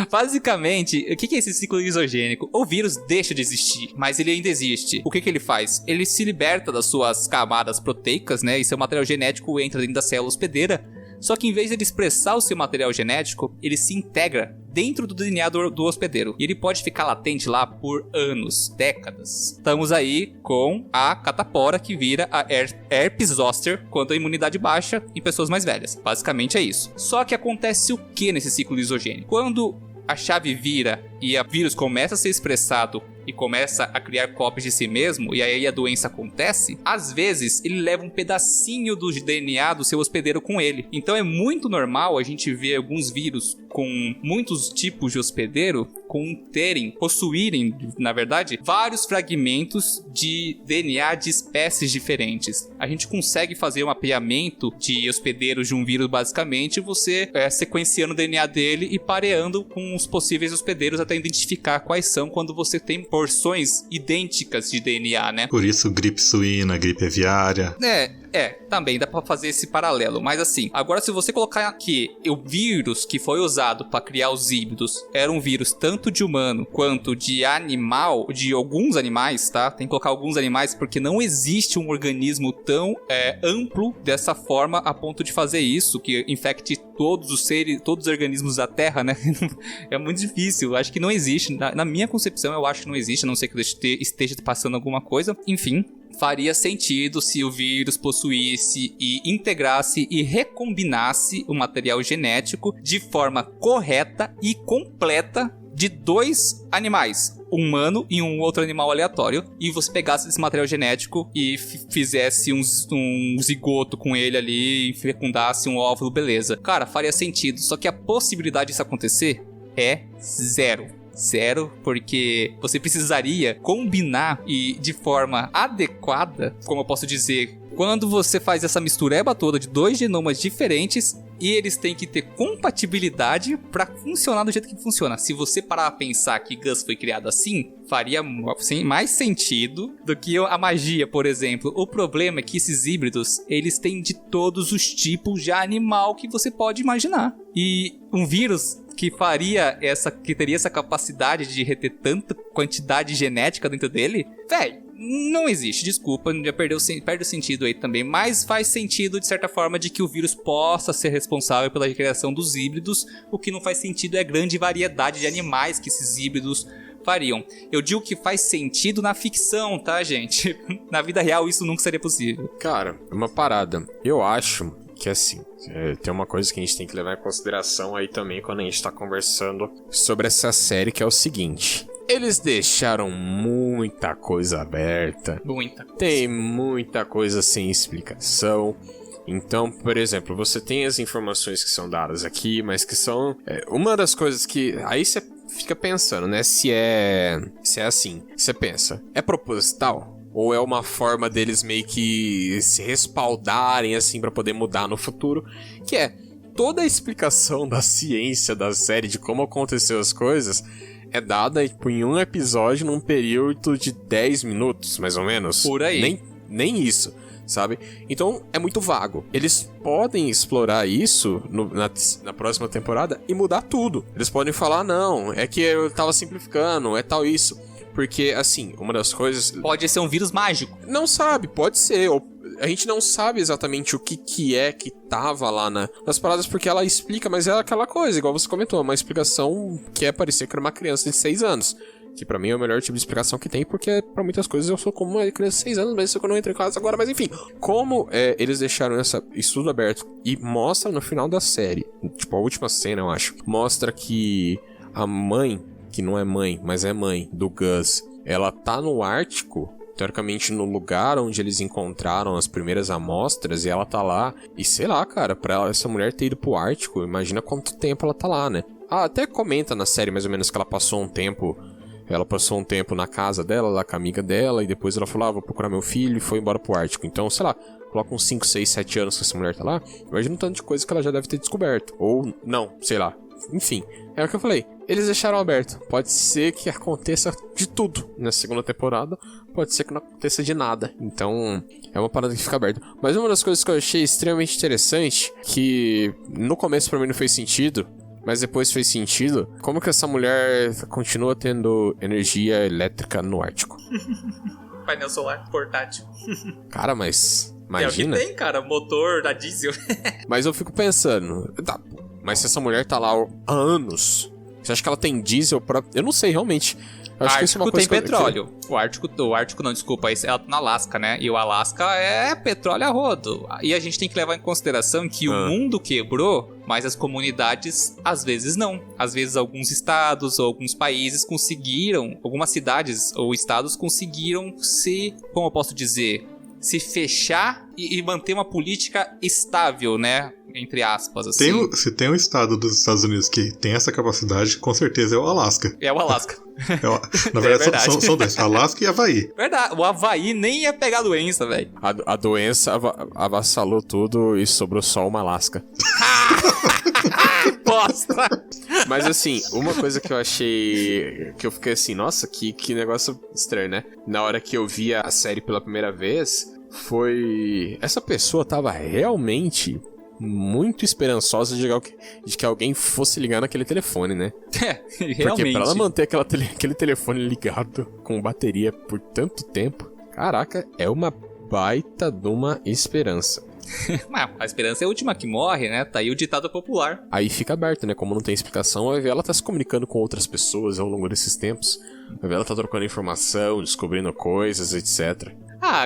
Basicamente, o que é esse ciclo lisogênico? O vírus deixa de existir, mas ele ainda existe. O que ele faz? Ele se liberta das suas camadas proteicas, né? E seu material genético entra dentro da célula hospedeira. Só que em vez de ele expressar o seu material genético, ele se integra dentro do DNA do hospedeiro. E ele pode ficar latente lá por anos, décadas. Estamos aí com a catapora que vira a herpes zoster quando a imunidade baixa em pessoas mais velhas. Basicamente é isso. Só que acontece o que nesse ciclo lisogênico? Quando a chave vira e o vírus começa a ser expressado e começa a criar cópias de si mesmo, e aí a doença acontece, às vezes ele leva um pedacinho do DNA do seu hospedeiro com ele. Então é muito normal a gente ver alguns vírus com muitos tipos de hospedeiro possuírem, na verdade, vários fragmentos de DNA de espécies diferentes. A gente consegue fazer um mapeamento de hospedeiros de um vírus, basicamente, você sequenciando o DNA dele e pareando com os possíveis hospedeiros até identificar quais são quando você tem porções idênticas de DNA, né? Por isso, gripe suína, gripe aviária. Também dá pra fazer esse paralelo, mas assim, agora se você colocar que o vírus que foi usado para criar os híbridos era um vírus tanto de humano quanto de animal, de alguns animais, tá? Tem que colocar alguns animais porque não existe um organismo tão amplo dessa forma a ponto de fazer isso, que infecte todos os organismos da Terra, né? É muito difícil, acho que não existe, na minha concepção eu acho que não existe, a não ser que eu esteja passando alguma coisa, enfim. Faria sentido se o vírus possuísse e integrasse e recombinasse o material genético de forma correta e completa de dois animais, um humano e um outro animal aleatório, e você pegasse esse material genético e fizesse um zigoto com ele ali e fecundasse um óvulo, beleza. Cara, faria sentido, só que a possibilidade disso acontecer é zero, porque você precisaria combinar e de forma adequada, como eu posso dizer, quando você faz essa mistureba toda de dois genomas diferentes e eles têm que ter compatibilidade para funcionar do jeito que funciona. Se você parar a pensar que Gus foi criado assim, faria mais sentido do que a magia, por exemplo. O problema é que esses híbridos, eles têm de todos os tipos de animal que você pode imaginar. E um vírus que teria essa capacidade de reter tanta quantidade genética dentro dele, velho, não existe, desculpa, já perde o sentido aí também, mas faz sentido de certa forma de que o vírus possa ser responsável pela criação dos híbridos. O que não faz sentido é a grande variedade de animais que esses híbridos fariam. Eu digo que faz sentido na ficção, tá, gente? Na vida real isso nunca seria possível. Cara, uma parada, eu acho que assim, tem uma coisa que a gente tem que levar em consideração aí também quando a gente tá conversando sobre essa série, que é o seguinte: eles deixaram muita coisa aberta. Muita coisa. Tem muita coisa sem explicação. Então, por exemplo, você tem as informações que são dadas aqui, mas que são... uma das coisas que... Aí você fica pensando, né? Se é assim. Você pensa, é proposital? Ou é uma forma deles meio que se respaldarem, assim, pra poder mudar no futuro? Que é, toda a explicação da ciência da série, de como aconteceu as coisas... é dada tipo, em um episódio num período de 10 minutos, mais ou menos. Por aí. Nem isso, sabe? Então, é muito vago. Eles podem explorar isso na próxima temporada e mudar tudo. Eles podem falar, não, é que eu tava simplificando, é tal isso. Porque, assim, uma das coisas... Pode ser um vírus mágico. Não sabe, pode ser, a gente não sabe exatamente o que é que tava lá nas paradas, porque ela explica, mas é aquela coisa, igual você comentou, uma explicação que é parecer que era uma criança de 6 anos. Que pra mim é o melhor tipo de explicação que tem, porque pra muitas coisas eu sou como uma criança de 6 anos, mas isso que eu não entro em casa agora, mas enfim. Como eles deixaram isso tudo aberto e mostra no final da série, tipo a última cena eu acho, mostra que a mãe, que não é mãe, mas é mãe do Gus, ela tá no Ártico, teoricamente no lugar onde eles encontraram as primeiras amostras, e ela tá lá, e sei lá, cara, pra essa mulher ter ido pro Ártico, imagina quanto tempo ela tá lá, né? Até comenta na série mais ou menos que ela passou um tempo na casa dela, lá com a amiga dela, e depois ela falou, vou procurar meu filho, e foi embora pro Ártico. Então, sei lá, coloca uns 5, 6, 7 anos que essa mulher tá lá, imagina um tanto de coisa que ela já deve ter descoberto. Ou não, sei lá. Enfim, é o que eu falei. Eles deixaram aberto. Pode ser que aconteça de tudo na segunda temporada. Pode ser que não aconteça de nada. Então, é uma parada que fica aberta. Mas uma das coisas que eu achei extremamente interessante, que no começo pra mim não fez sentido, mas depois fez sentido, como que essa mulher continua tendo energia elétrica no Ártico? Painel solar portátil. Cara, mas imagina. É o que tem, cara, motor da diesel. Mas eu fico pensando, tá, mas se essa mulher tá lá há anos, você acha que ela tem diesel pra... Eu não sei, realmente. Eu acho que isso é uma coisa tem petróleo. O Ártico não, desculpa, ela tá no Alasca, né? E o Alasca é petróleo a rodo. E a gente tem que levar em consideração que o mundo quebrou, mas as comunidades, às vezes, não. Às vezes, alguns estados ou alguns países conseguiram, algumas cidades ou estados conseguiram como eu posso dizer, se fechar e manter uma política estável, né? Entre aspas, assim. Se tem um estado dos Estados Unidos que tem essa capacidade, com certeza é o Alasca. É o Alasca. Na verdade, são dois, Alasca e Havaí. Verdade, o Havaí nem ia pegar a doença, velho. A doença avassalou tudo e sobrou só uma Alasca. Bosta! Mas assim, uma coisa que eu achei... Que eu fiquei assim, nossa, que negócio estranho, né? Na hora que eu vi a série pela primeira vez, foi... Essa pessoa tava realmente muito esperançosa de que alguém fosse ligar naquele telefone, né? Realmente. Porque pra ela manter aquele telefone ligado com bateria por tanto tempo, caraca, é uma baita de uma esperança. A esperança é a última que morre, né? Tá aí o ditado popular. Aí fica aberto, né? Como não tem explicação, vai ver ela tá se comunicando com outras pessoas ao longo desses tempos. Vai ver ela tá trocando informação, descobrindo coisas, etc.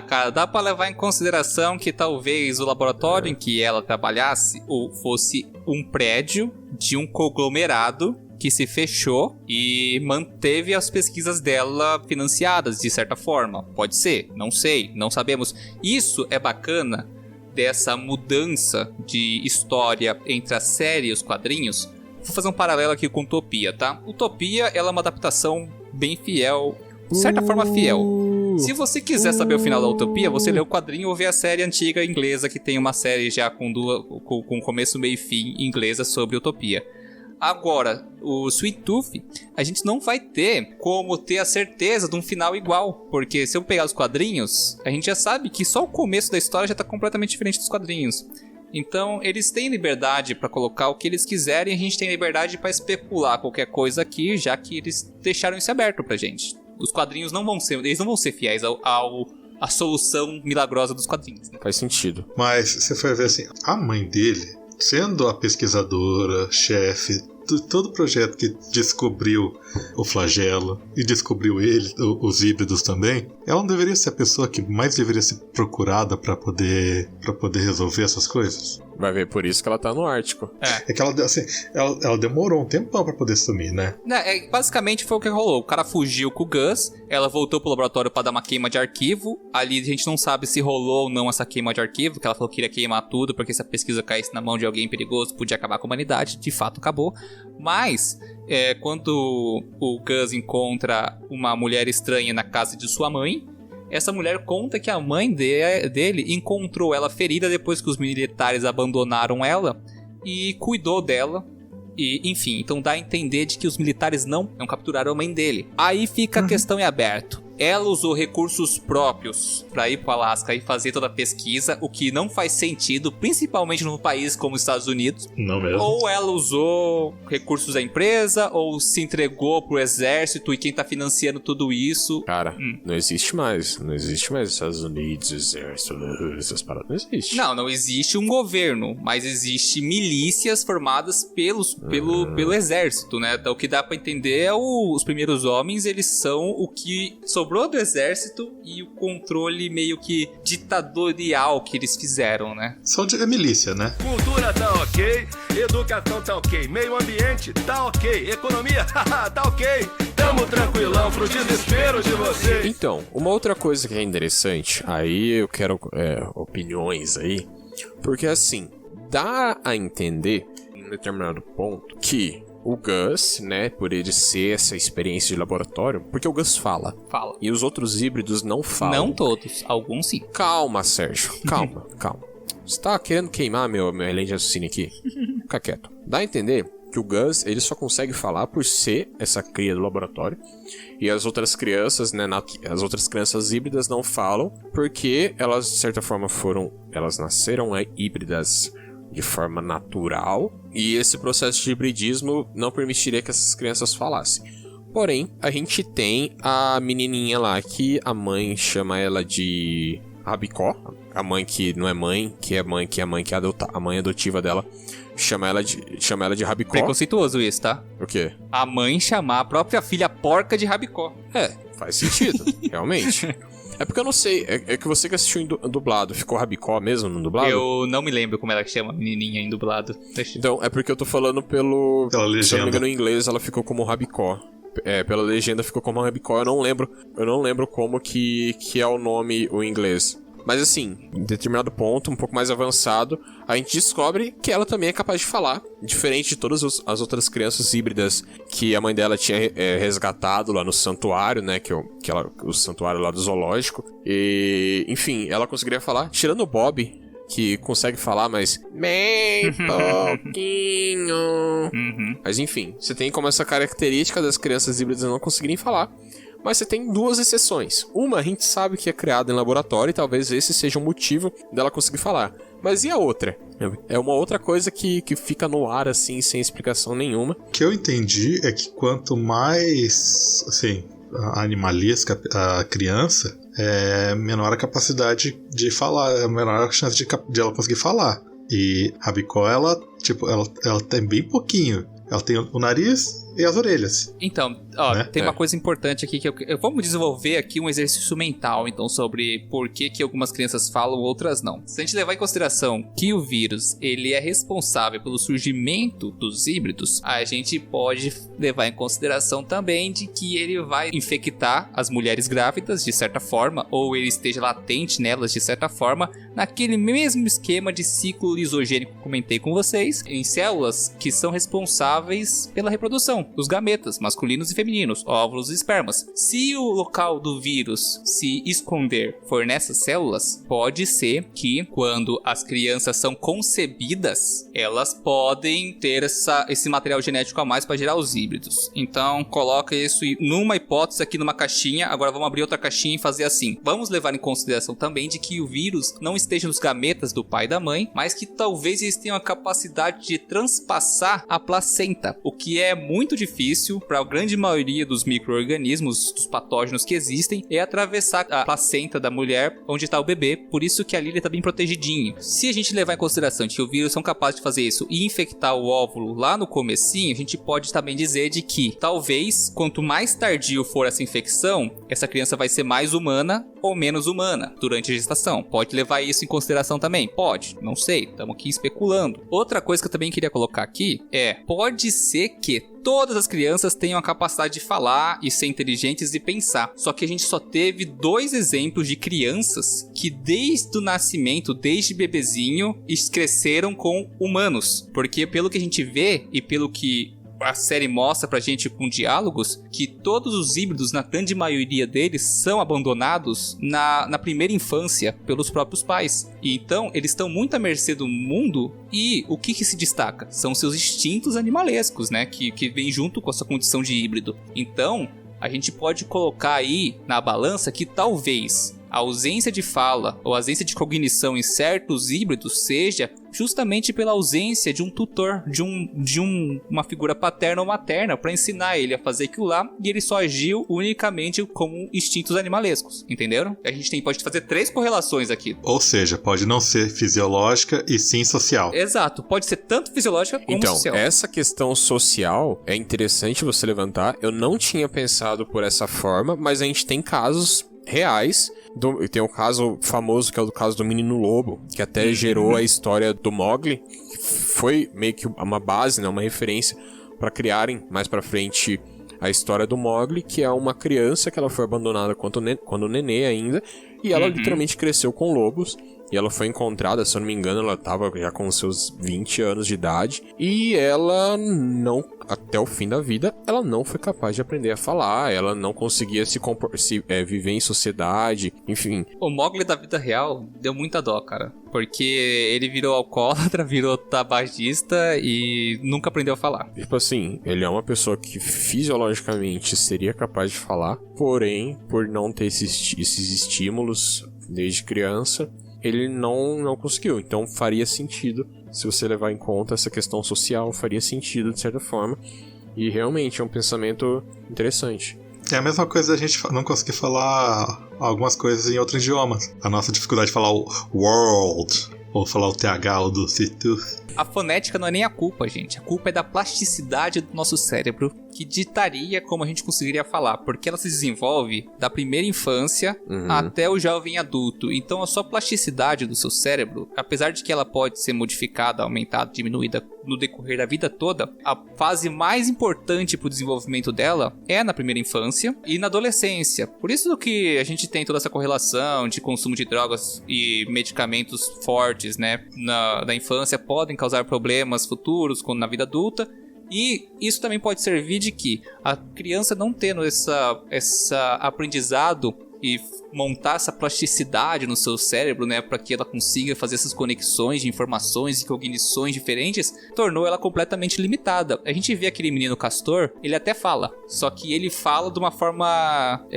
Cara, dá pra levar em consideração que talvez o laboratório em que ela trabalhasse fosse um prédio de um conglomerado que se fechou e manteve as pesquisas dela financiadas, de certa forma. Pode ser, não sei, não sabemos. Isso é bacana dessa mudança de história entre a série e os quadrinhos. Vou fazer um paralelo aqui com Utopia, tá? Utopia, ela é uma adaptação bem fiel, de certa forma fiel. Se você quiser saber o final da Utopia, você lê o quadrinho ou vê a série antiga inglesa, que tem uma série já com começo, meio e fim inglesa sobre Utopia. Agora, o Sweet Tooth, a gente não vai ter como ter a certeza de um final igual. Porque se eu pegar os quadrinhos, a gente já sabe que só o começo da história já tá completamente diferente dos quadrinhos. Então, eles têm liberdade pra colocar o que eles quiserem, a gente tem liberdade pra especular qualquer coisa aqui, já que eles deixaram isso aberto pra gente. Os quadrinhos não vão ser fiéis à solução milagrosa dos quadrinhos, né? Faz sentido. Mas você foi ver assim, a mãe dele, sendo a pesquisadora, chefe, todo projeto que descobriu o flagelo e descobriu os híbridos também, ela não deveria ser a pessoa que mais deveria ser procurada pra poder resolver essas coisas? Vai ver, por isso que ela tá no Ártico. É que ela demorou um tempão pra poder sumir, né? Basicamente foi o que rolou. O cara fugiu com o Gus, ela voltou pro laboratório pra dar uma queima de arquivo. Ali a gente não sabe se rolou ou não essa queima de arquivo, que ela falou que iria queimar tudo, porque se a pesquisa caísse na mão de alguém perigoso, podia acabar com a humanidade. De fato, acabou. Mas, quando o Gus encontra uma mulher estranha na casa de sua mãe, essa mulher conta que a mãe dele encontrou ela ferida depois que os militares abandonaram ela e cuidou dela. E, enfim, então dá a entender de que os militares não capturaram a mãe dele. Aí fica a questão em aberto. Ela usou recursos próprios pra ir pro Alasca e fazer toda a pesquisa, o que não faz sentido, principalmente num país como os Estados Unidos. Não mesmo. Ou ela usou recursos da empresa, ou se entregou pro exército, e quem tá financiando tudo isso... Cara, não existe mais. Não existe mais Estados Unidos, exército, essas paradas. Não existe. Não existe um governo, mas existe milícias formadas pelo exército, né? Então o que dá pra entender é os primeiros homens, eles são o que sobrou do exército e o controle meio que ditatorial que eles fizeram, né? Só de milícia, né? Cultura tá ok, educação tá ok, meio ambiente tá ok, economia tá ok, tamo tranquilão pro desespero de vocês. Então, uma outra coisa que é interessante, aí eu quero opiniões aí, porque assim, dá a entender em um determinado ponto que o Gus, né, por ele ser essa experiência de laboratório, porque o Gus fala. E os outros híbridos não falam. Não todos, alguns sim. Calma, Sérgio, calma. Você tá querendo queimar minha linha de raciocínio aqui? Fica quieto. Dá a entender que o Gus, ele só consegue falar por ser essa cria do laboratório. E as outras crianças, né, as outras crianças híbridas não falam, porque elas, de certa forma, elas nasceram híbridas de forma natural, e esse processo de hibridismo não permitiria que essas crianças falassem. Porém, a gente tem a menininha lá, que a mãe chama ela de Rabicó, a mãe que não é mãe, a mãe adotiva dela, chama ela de Rabicó. Preconceituoso isso, tá? O quê? A mãe chamar a própria filha porca de Rabicó. Faz sentido, realmente. É porque eu não sei, é que você que assistiu em dublado, ficou Rabicó mesmo no dublado? Eu não me lembro como ela que chama a menininha em dublado. Então, é porque eu tô falando pela legenda. Se eu não me engano, em inglês ela ficou como Rabicó. Pela legenda ficou como Rabicó, eu não lembro como que é o nome o inglês. Mas assim, em determinado ponto, um pouco mais avançado, a gente descobre que ela também é capaz de falar, diferente de todas as outras crianças híbridas que a mãe dela tinha resgatado lá no santuário, né, o santuário lá do zoológico. E, enfim, ela conseguiria falar, tirando o Bob, que consegue falar, mas bem pouquinho. Mas enfim, você tem como essa característica das crianças híbridas não conseguirem falar. Mas você tem duas exceções. Uma a gente sabe que é criada em laboratório e talvez esse seja o motivo dela conseguir falar. Mas e a outra? É uma outra coisa que fica no ar assim, sem explicação nenhuma. O que eu entendi é que quanto mais, assim, animalesca a criança, menor a capacidade de falar, menor a chance de ela conseguir falar. E a Rabicó, ela tem bem pouquinho. Ela tem o nariz e as orelhas. Então, tem uma coisa importante aqui que vamos desenvolver aqui um exercício mental, então, sobre por que algumas crianças falam, outras não. Se a gente levar em consideração que o vírus, ele é responsável pelo surgimento dos híbridos, a gente pode levar em consideração também de que ele vai infectar as mulheres grávidas, de certa forma, ou ele esteja latente nelas, de certa forma, naquele mesmo esquema de ciclo lisogênico que comentei com vocês, em células que são responsáveis pela reprodução. são os gametas, masculinos e femininos, óvulos e espermas. Se o local do vírus se esconder for nessas células, pode ser que quando as crianças são concebidas, elas podem ter esse material genético a mais para gerar os híbridos. Então, coloca isso numa hipótese aqui numa caixinha. Agora vamos abrir outra caixinha e fazer assim. Vamos levar em consideração também de que o vírus não esteja nos gametas do pai e da mãe, mas que talvez eles tenham a capacidade de transpassar a placenta, o que é muito difícil para a grande maioria dos micro-organismos, dos patógenos que existem, é atravessar a placenta da mulher onde está o bebê. Por isso que ali ele está bem protegidinho. Se a gente levar em consideração que o vírus são capazes de fazer isso e infectar o óvulo lá no comecinho, a gente pode também dizer de que talvez quanto mais tardio for essa infecção, essa criança vai ser mais humana ou menos humana durante a gestação. Pode levar isso em consideração também? Pode, não sei, estamos aqui especulando. Outra coisa que eu também queria colocar aqui é, pode ser que todas as crianças tenham a capacidade de falar e ser inteligentes e pensar. Só que a gente só teve 2 exemplos de crianças que desde o nascimento, desde bebezinho, cresceram com humanos. Porque pelo que a gente vê e pelo que a série mostra pra gente com diálogos, que todos os híbridos, na grande maioria deles, são abandonados na primeira infância pelos próprios pais. E então, eles estão muito à mercê do mundo. E o que se destaca? São seus instintos animalescos, né? Que vem junto com essa condição de híbrido. Então, a gente pode colocar aí na balança que talvez a ausência de fala ou a ausência de cognição em certos híbridos seja justamente pela ausência de um tutor, de uma figura paterna ou materna para ensinar ele a fazer aquilo lá, e ele só agiu unicamente como instintos animalescos, entenderam? A gente pode fazer 3 correlações aqui. Ou seja, pode não ser fisiológica e sim social. Exato, pode ser tanto fisiológica como social. Então, essa questão social é interessante você levantar. Eu não tinha pensado por essa forma, mas a gente tem casos reais. Tem um caso famoso que é o do caso do menino lobo, que até gerou a história do Mowgli, que foi meio que uma base, né, uma referência para criarem mais pra frente a história do Mowgli, que é uma criança que ela foi abandonada quando nenê ainda, e ela literalmente cresceu com lobos. E ela foi encontrada, se eu não me engano, ela estava já com seus 20 anos de idade. E ela não, até o fim da vida, ela não foi capaz de aprender a falar. Ela não conseguia viver em sociedade, enfim. O Mowgli da vida real deu muita dó, cara. Porque ele virou alcoólatra, virou tabagista e nunca aprendeu a falar. Tipo assim, ele é uma pessoa que fisiologicamente seria capaz de falar. Porém, por não ter esses estímulos desde criança, ele não conseguiu. Então faria sentido, se você levar em conta essa questão social, faria sentido de certa forma. E realmente é um pensamento interessante. É a mesma coisa a gente não conseguir falar algumas coisas em outros idiomas. A nossa dificuldade de falar o world, ou falar o TH ou do situ. A fonética não é nem a culpa, gente. A culpa é da plasticidade do nosso cérebro, que ditaria como a gente conseguiria falar, porque ela se desenvolve da primeira infância até o jovem adulto. Então a sua plasticidade do seu cérebro, apesar de que ela pode ser modificada, aumentada, diminuída no decorrer da vida toda, a fase mais importante para o desenvolvimento dela é na primeira infância e na adolescência. Por isso que a gente tem toda essa correlação de consumo de drogas e medicamentos fortes, né, na infância podem causar problemas futuros quando na vida adulta. E isso também pode servir de que a criança não tendo essa aprendizado e montar essa plasticidade no seu cérebro, né, para que ela consiga fazer essas conexões de informações e cognições diferentes, tornou ela completamente limitada. A gente vê aquele menino Castor, ele até fala, só que ele fala de uma forma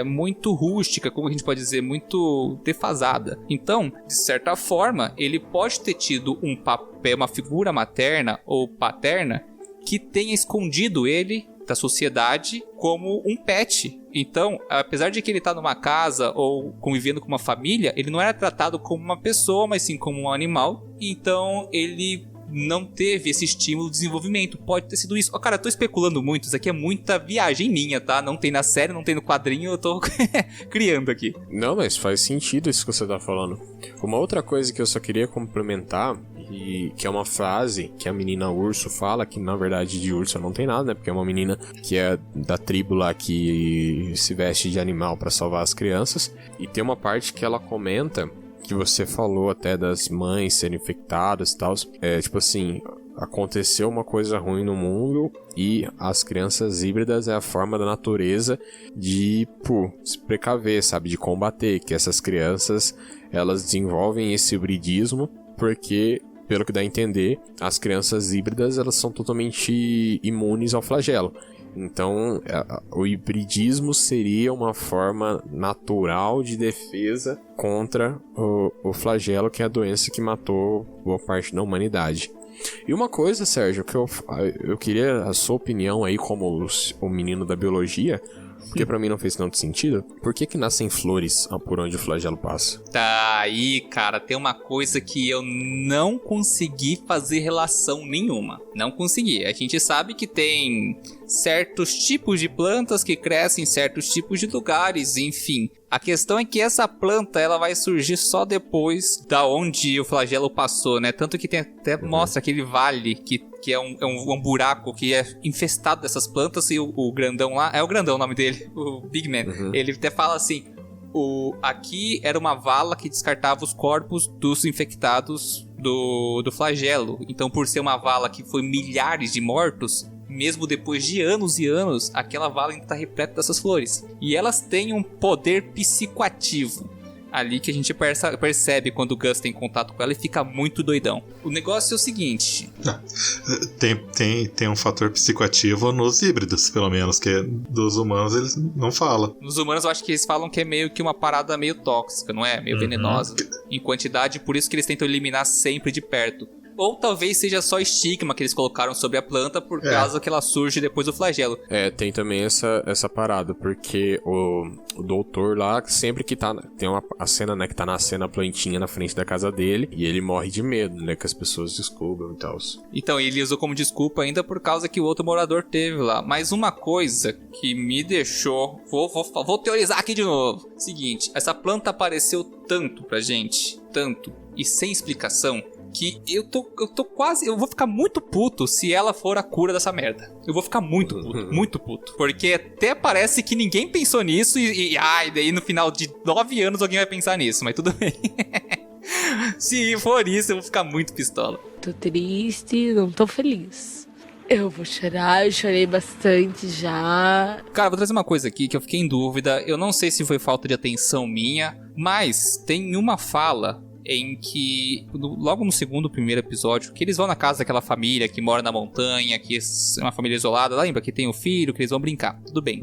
muito rústica, como a gente pode dizer, muito defasada. Então, de certa forma, ele pode ter tido um papel, uma figura materna ou paterna que tenha escondido ele da sociedade como um pet. Então, apesar de que ele tá numa casa ou convivendo com uma família, ele não era tratado como uma pessoa, mas sim como um animal. Então, ele não teve esse estímulo de desenvolvimento. Pode ter sido isso. Cara, eu tô especulando muito. Isso aqui é muita viagem minha, tá? Não tem na série, não tem no quadrinho. Eu tô criando aqui. Não, mas faz sentido isso que você tá falando. Uma outra coisa que eu só queria complementar, e que é uma frase que a menina urso fala, que na verdade de urso não tem nada, né? Porque é uma menina que é da tribo lá que se veste de animal pra salvar as crianças. E tem uma parte que ela comenta, que você falou até das mães serem infectadas e tal. Tipo assim, aconteceu uma coisa ruim no mundo e as crianças híbridas é a forma da natureza de, se precaver, sabe? De combater, que essas crianças, elas desenvolvem esse hibridismo porque, pelo que dá a entender, as crianças híbridas, elas são totalmente imunes ao flagelo. Então, o hibridismo seria uma forma natural de defesa contra o flagelo, que é a doença que matou boa parte da humanidade. E uma coisa, Sérgio, que eu queria a sua opinião aí como o menino da biologia, porque pra mim não fez tanto sentido. Por que nascem flores por onde o flagelo passa? Tá aí, cara, tem uma coisa que eu não consegui fazer relação nenhuma. Não consegui. A gente sabe que tem certos tipos de plantas que crescem em certos tipos de lugares, enfim. A questão é que essa planta, ela vai surgir só depois da onde o flagelo passou, né? Tanto que tem até mostra aquele vale que é um buraco que é infestado dessas plantas, e o grandão lá, é o grandão o nome dele, o Big Man, ele até fala assim, aqui era uma vala que descartava os corpos dos infectados do flagelo. Então, por ser uma vala que foi milhares de mortos, mesmo depois de anos e anos, aquela vala ainda está repleta dessas flores. E elas têm um poder psicoativo ali que a gente percebe quando o Gus tem contato com ela e fica muito doidão. O negócio é o seguinte... Tem um fator psicoativo nos híbridos, pelo menos, que dos humanos eles não falam. Nos humanos eu acho que eles falam que é meio que uma parada meio tóxica, não é? Meio venenosa. Em quantidade, por isso que eles tentam eliminar sempre de perto. Ou talvez seja só estigma que eles colocaram sobre a planta por causa que ela surge depois do flagelo. Tem também essa parada, porque o doutor lá, sempre que tá... Tem a cena, né, que tá nascendo a plantinha na frente da casa dele, e ele morre de medo, né, que as pessoas descubram e tal. Então, ele usou como desculpa ainda por causa que o outro morador teve lá. Mas uma coisa que me deixou... Vou teorizar aqui de novo. Seguinte, essa planta apareceu tanto pra gente, tanto, e sem explicação... que eu tô quase... Eu vou ficar muito puto se ela for a cura dessa merda. Eu vou ficar muito puto, muito puto. Porque até parece que ninguém pensou nisso e daí no final de 9 anos alguém vai pensar nisso, mas tudo bem. Se for isso, eu vou ficar muito pistola. Tô triste, não tô feliz. Eu vou chorar, eu chorei bastante já. Cara, vou trazer uma coisa aqui que eu fiquei em dúvida. Eu não sei se foi falta de atenção minha, mas tem uma fala... em que, logo no primeiro episódio, que eles vão na casa daquela família que mora na montanha, que é uma família isolada, lembra? Que tem o filho, que eles vão brincar, tudo bem.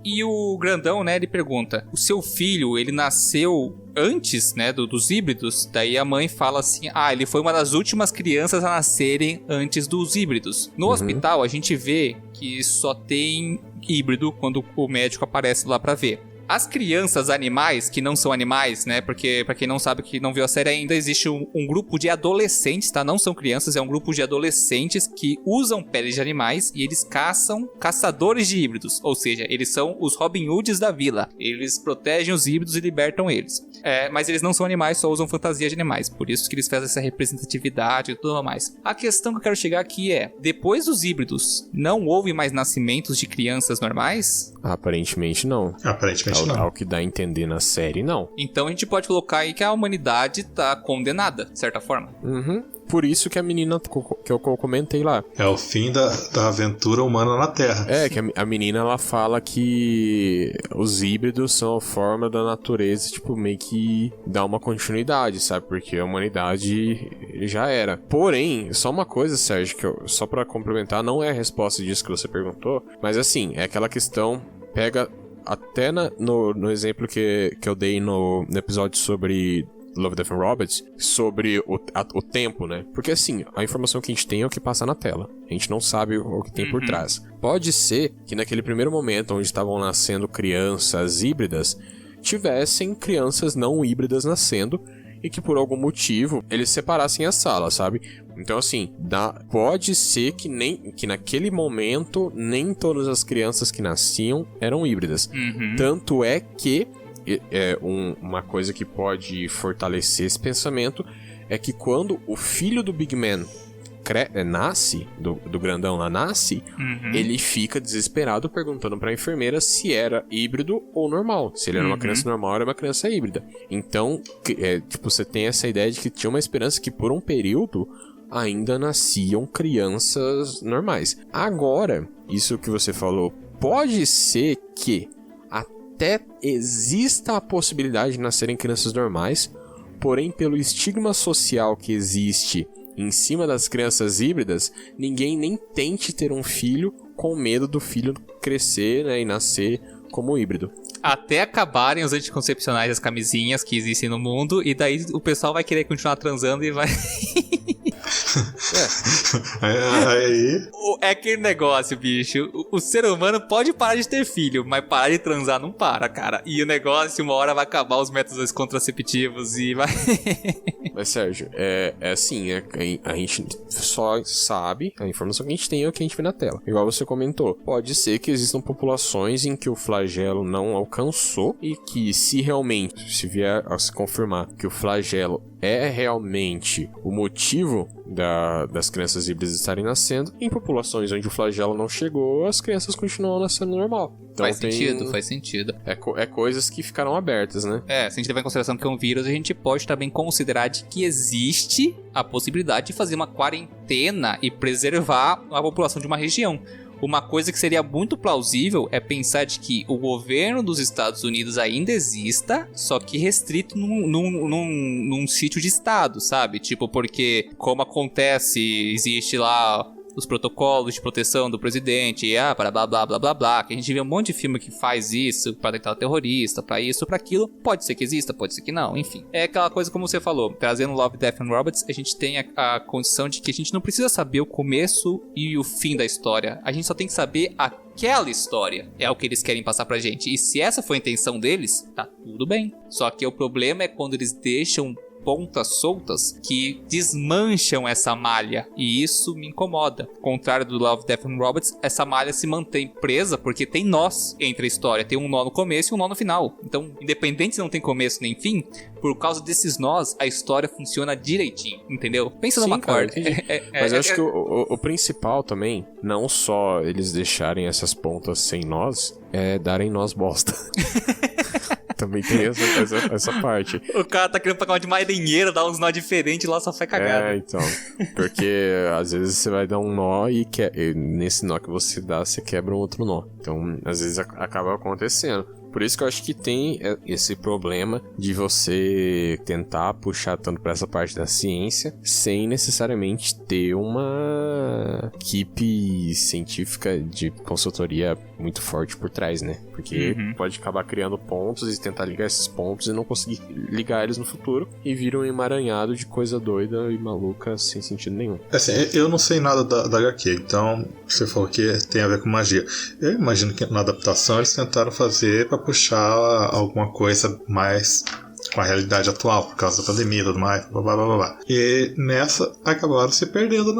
E o grandão, né, ele pergunta, o seu filho, ele nasceu antes, né, dos híbridos? Daí a mãe fala assim, ele foi uma das últimas crianças a nascerem antes dos híbridos. No hospital, a gente vê que só tem híbrido quando o médico aparece lá pra ver. As crianças animais, que não são animais, né? Porque, pra quem não sabe, que não viu a série ainda, existe um grupo de adolescentes, tá? Não são crianças, é um grupo de adolescentes que usam peles de animais e eles caçam caçadores de híbridos. Ou seja, eles são os Robin Hoods da vila. Eles protegem os híbridos e libertam eles. Mas eles não são animais, só usam fantasia de animais. Por isso que eles fazem essa representatividade e tudo mais. A questão que eu quero chegar aqui é, depois dos híbridos, não houve mais nascimentos de crianças normais? Aparentemente não. Aparentemente não. Ao que dá a entender na série, não. Então a gente pode colocar aí que a humanidade tá condenada, de certa forma. Por isso que a menina que eu comentei lá. É o fim da aventura humana na Terra. Que a menina, ela fala que os híbridos são a forma da natureza, tipo, meio que dá uma continuidade, sabe? Porque a humanidade já era. Porém, só uma coisa, Sérgio, só pra complementar, não é a resposta disso que você perguntou, mas assim, é aquela questão, pega até no exemplo que eu dei no episódio sobre Love, Death and Robots, sobre o tempo, né? Porque assim, a informação que a gente tem é o que passa na tela. A gente não sabe o que tem por trás. Pode ser que naquele primeiro momento onde estavam nascendo crianças híbridas, tivessem crianças não híbridas nascendo e que por algum motivo eles separassem a sala, sabe? Então assim, pode ser que naquele momento nem todas as crianças que nasciam eram híbridas. Tanto é que uma coisa que pode fortalecer esse pensamento é que quando o filho do Big Man nasce, do grandão lá nasce, ele fica desesperado perguntando pra enfermeira se era híbrido ou normal. Se ele era uma criança normal, era uma criança híbrida. Então, tipo, você tem essa ideia de que tinha uma esperança que por um período ainda nasciam crianças normais. Agora, isso que você falou, pode ser que até exista a possibilidade de nascerem crianças normais, porém pelo estigma social que existe em cima das crianças híbridas, ninguém nem tente ter um filho com medo do filho crescer, né, e nascer como híbrido. Até acabarem os anticoncepcionais, as camisinhas que existem no mundo, e daí o pessoal vai querer continuar transando e vai... É aquele negócio, bicho. O ser humano pode parar de ter filho, mas parar de transar não para, cara. E o negócio, uma hora vai acabar os métodos contraceptivos e vai... Mas, Sérgio, é assim, a gente só sabe, a informação que a gente tem é o que a gente vê na tela. Igual você comentou, pode ser que existam populações em que o flagelo não alcançou e que se realmente, se vier a se confirmar que o flagelo é realmente o motivo das crianças híbridas estarem nascendo, em populações onde o flagelo não chegou, as crianças continuam nascendo normal. Então, faz sentido. É coisas que ficaram abertas, né? Se a gente levar em consideração que é um vírus, a gente pode também considerar de que existe a possibilidade de fazer uma quarentena e preservar a população de uma região. Uma coisa que seria muito plausível é pensar de que o governo dos Estados Unidos ainda exista, só que restrito num sítio de estado, sabe? Tipo, porque como acontece, existe lá os protocolos de proteção do presidente, para blá blá blá blá blá, que a gente vê um monte de filme que faz isso, para tentar terrorista, para isso, para aquilo, pode ser que exista, pode ser que não, enfim. É aquela coisa como você falou, trazendo Love, Death and Robots, a gente tem a condição de que a gente não precisa saber o começo e o fim da história, a gente só tem que saber aquela história, é o que eles querem passar pra gente, e se essa foi a intenção deles, tá tudo bem. Só que o problema é quando eles deixam pontas soltas que desmancham essa malha, e isso me incomoda. Ao contrário do Love, Death and Robots, essa malha se mantém presa porque tem nós entre a história, tem um nó no começo e um nó no final. Então, independente se não tem começo nem fim, por causa desses nós, a história funciona direitinho, entendeu? Pensa numa corda. Mas eu acho que o principal também, não só eles deixarem essas pontas sem nós, é darem nós bosta. Também tem essa parte. O cara tá querendo pagar uma de marinheiro, dar uns nó diferentes lá, só foi cagado. Então. Porque às vezes você vai dar um nó e nesse nó que você dá, você quebra um outro nó. Então, às vezes acaba acontecendo. Por isso que eu acho que tem esse problema de você tentar puxar tanto pra essa parte da ciência sem necessariamente ter uma equipe científica de consultoria muito forte por trás, né? Porque pode acabar criando pontos e tentar ligar esses pontos e não conseguir ligar eles no futuro e vira um emaranhado de coisa doida e maluca sem sentido nenhum. Assim, eu não sei nada da HQ, então você falou que tem a ver com magia. Eu imagino que na adaptação eles tentaram fazer pra puxar alguma coisa mais com a realidade atual, por causa da pandemia e tudo mais, blá blá blá blá. E nessa acabaram se perdendo